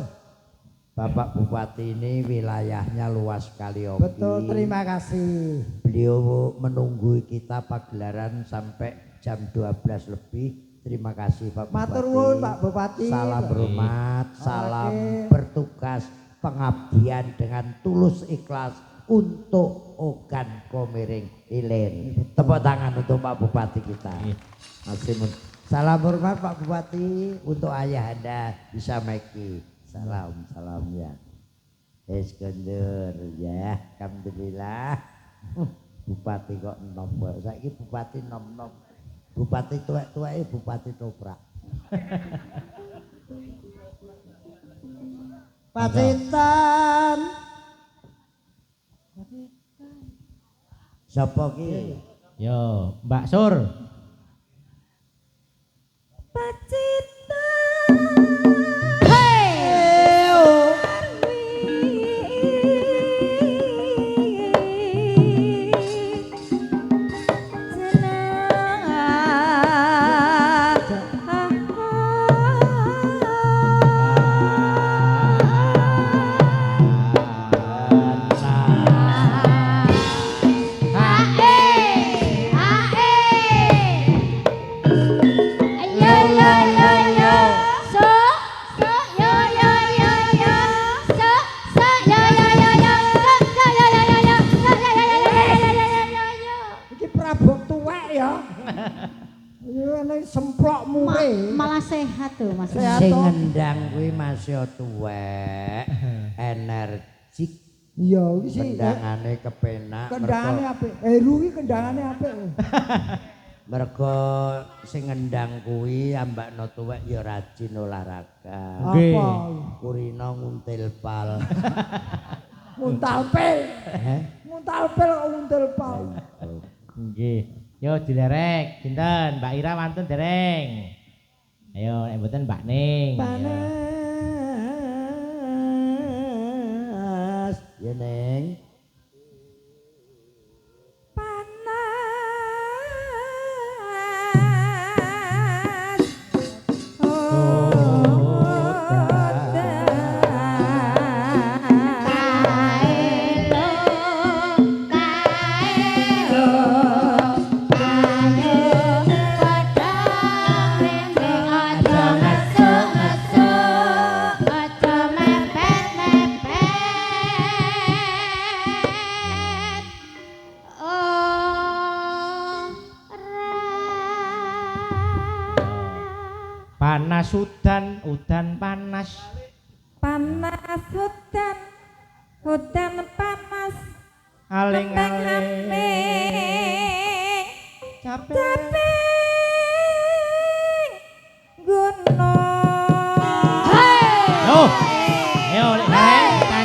Bapak Bupati ini wilayahnya luas sekali Oki. Betul, terima kasih. Beliau menunggu kita pagelaran sampai jam 12 lebih. Terima kasih Pak Bupati. Matur nuwun Pak Bupati. Salam hormat, salam Oke. bertugas, pengabdian dengan tulus ikhlas untuk Ogan Komering Ilir. Tepuk tangan untuk Pak Bupati kita. Salam hormat Pak Bupati untuk ayahanda bisa Meki. Salam ya. Iskandar ya, alhamdulillah. Bupati kok enom, saiki bupati nom-nom. Bupati tuwek-tuweke bupati toprak. Pacitan. Sapa ki? Yo, Mbak Sur. Iki Prabok tuwek ya. Ini semplok mure. Malah sehat tuh Mas. Sehat. Sing ngendang kuwi masih tuwek, energik, Iya, iki sih. kendangane kepenak. Kendangane mergo- apik. Heru iki kendangane apik. Mergo sing ngendang kuwi ambakno tuwek ya rajin olahraga. Nggih. Apa? Kurina nguntil pal. Muntal pil. Heh. Muntal pil kok muntal pal. Nggih. Yo dilerek, sinten? Mbak Ira wantun dereng. Ayo, nek mboten Mbak Ning. Panas. Ya Neng. Panas udan panas. Panas hutan, hutan panas. Aling-aling. Capek gunung. Yo. Ayo lek dereng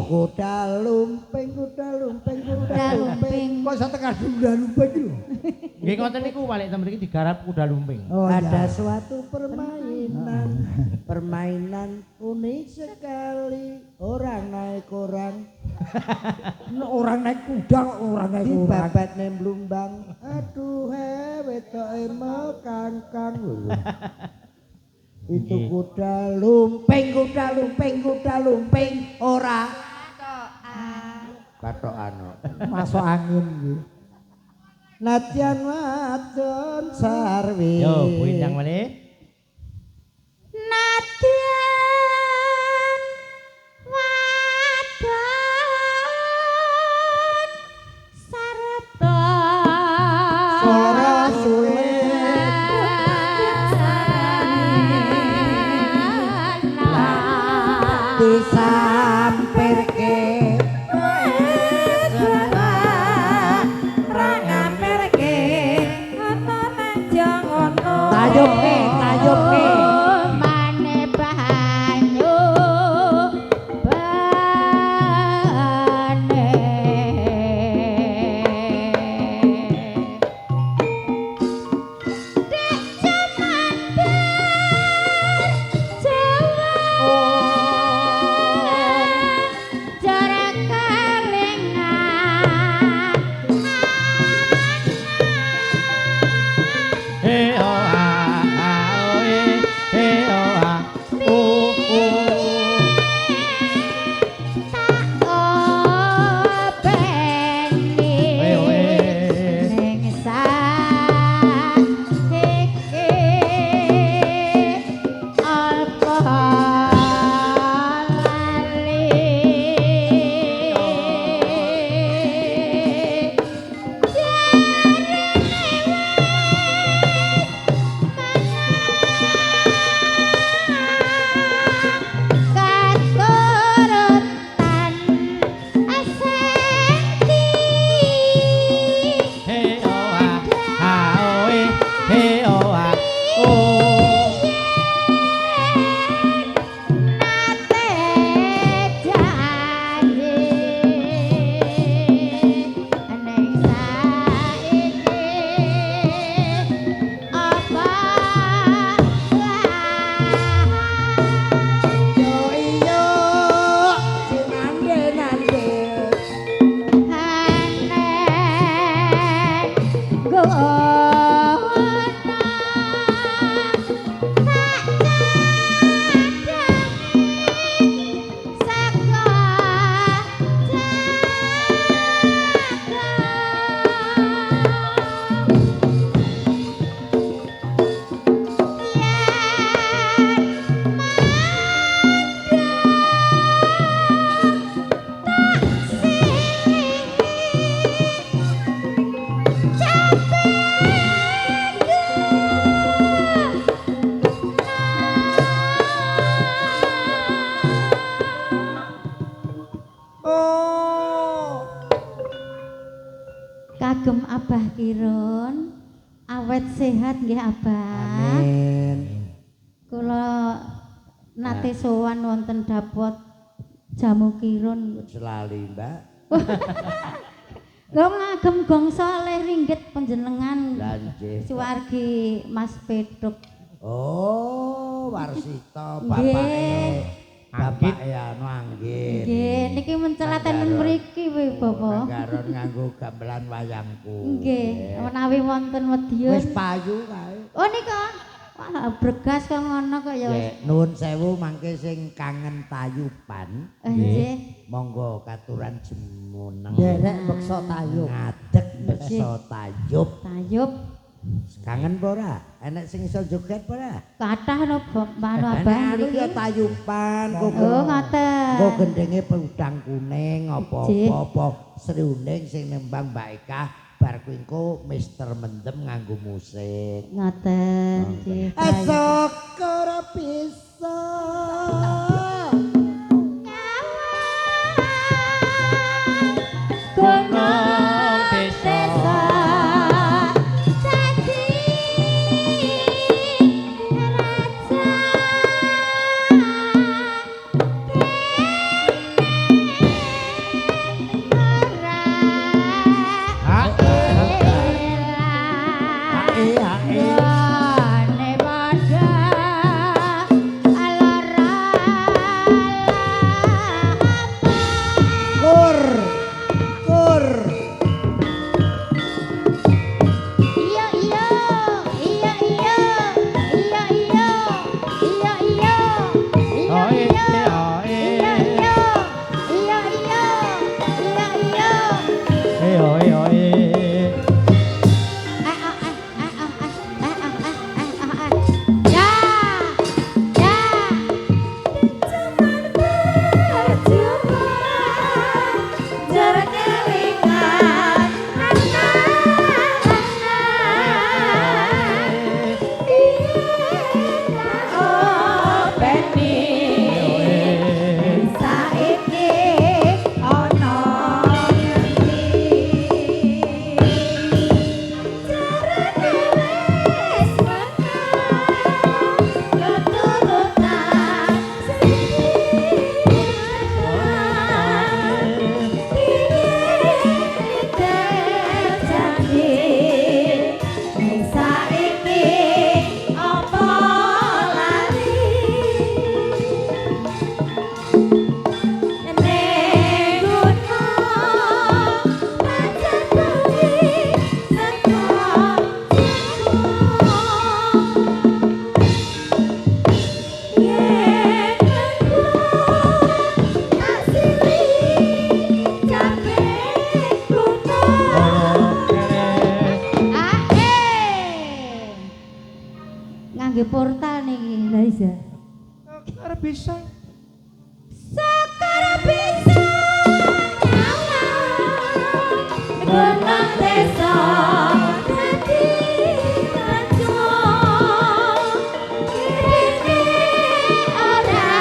kuda lumping Kok iso tekan kuda lumping iki lho. Nggih ngoten niku balik ten mriki digarap kuda lumping. Oh, ada iya. suatu permainan unik sekali orang naik orang Orang naik kuda kok orang naik di orang. babat nemblumbang aduh wetoke mekangkang itu kuda lumping ora katokan Masuk angin iki. Nadyan wadon sarwi Yo, Bu Indang meneh. Nadyan wadon sarta Suara sulit disampirke tayuke mane banyu bane dek jamanda Jawa jarak kalengan He oh ah oh he oh ah oh oh. tak openi ning saiki apa katurutan asenti He oh ah oh he oh ah oh. nate janji ning saiki apa yo iyo sinande hanen gono tak cadangi kagem Abah Kiron awet sehat nggih Abah. amin Kula nate sowan wonten dapot jamu Kiron. selali mbak Lho ngagem gongso oleh ringgit panjenengan lanjut suwargi Mas Peduk. oh Warsito Nggih. bapake anu anggit Nggih, niki mencelaten mriki we Bapak. Garon nganggo gamelan wayangku Nggih, menawi wonten wis wedya. payu kae Oh nika. Wah, bergas kok ngono kok ya. Nggih, nuwun sewu mangke sing kangen tayuban Nggih. monggo katuran jemuneng Derek beksa tayub. ngadeg beksa tayub Tayub kangen apa ora enek sing iso joget apa ora kathah no Mbak Abah anu mriki. ya tayuban kok Oh, ngoten. kok gendenge pedang kuning Nggih. apa-apa sriuning sing nembang Mbak Eka bar kuwi engko Mister Mendem nganggo musik Ngoten nggih. esok ora bisa Gunung desa dadi raja aja. Arep bisa. Sekara bisa nyawa gunung desa dadi kanca kene ora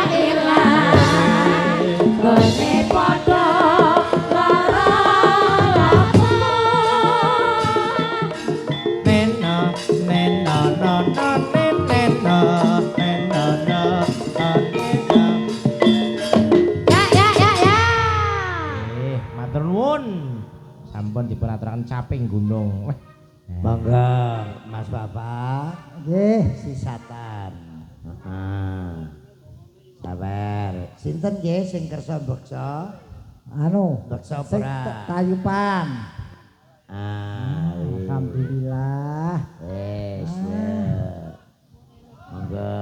ilang gone padha lara lapor Nena nena no no nena nena no nena. ya Matur nuwun. Sampun dipun aturaken caping gunung. Wah. Monggo Mas Bapak Nggih. sisatan. Heeh. Sabar. Sinten nggih sing kersa beksa? Anu, Beksa sing ora? Tayupan. Ah, Alhamdulillah. wis. ya. Monggo.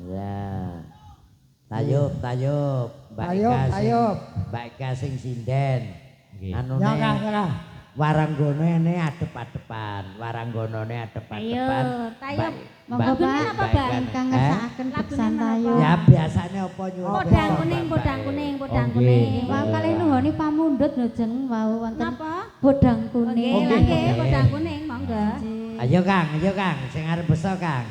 Ya. Tayub, Mbak Tayub, Eka sing- tayub. Mbak Eka sing sinden. Nggih. Anune Nyangka. waranggonane adep-adepan, waranggonane adep-adepan. Ayo, tayub. Monggo Mbak- Pak, Mbak Eka- ingkang Eh? ngersakaken beksan tayo. Ya biasanya apa nyuwun? Podang kuning, podang kuning, podang Oh, nggih. kuning. Wau kalih nuhoni pamundhut lho jeneng wau wonten Napa? bodang Oke, kuning. lagi nggih. podang kuning, monggo. Ayo Kang, sing arep beso Kang.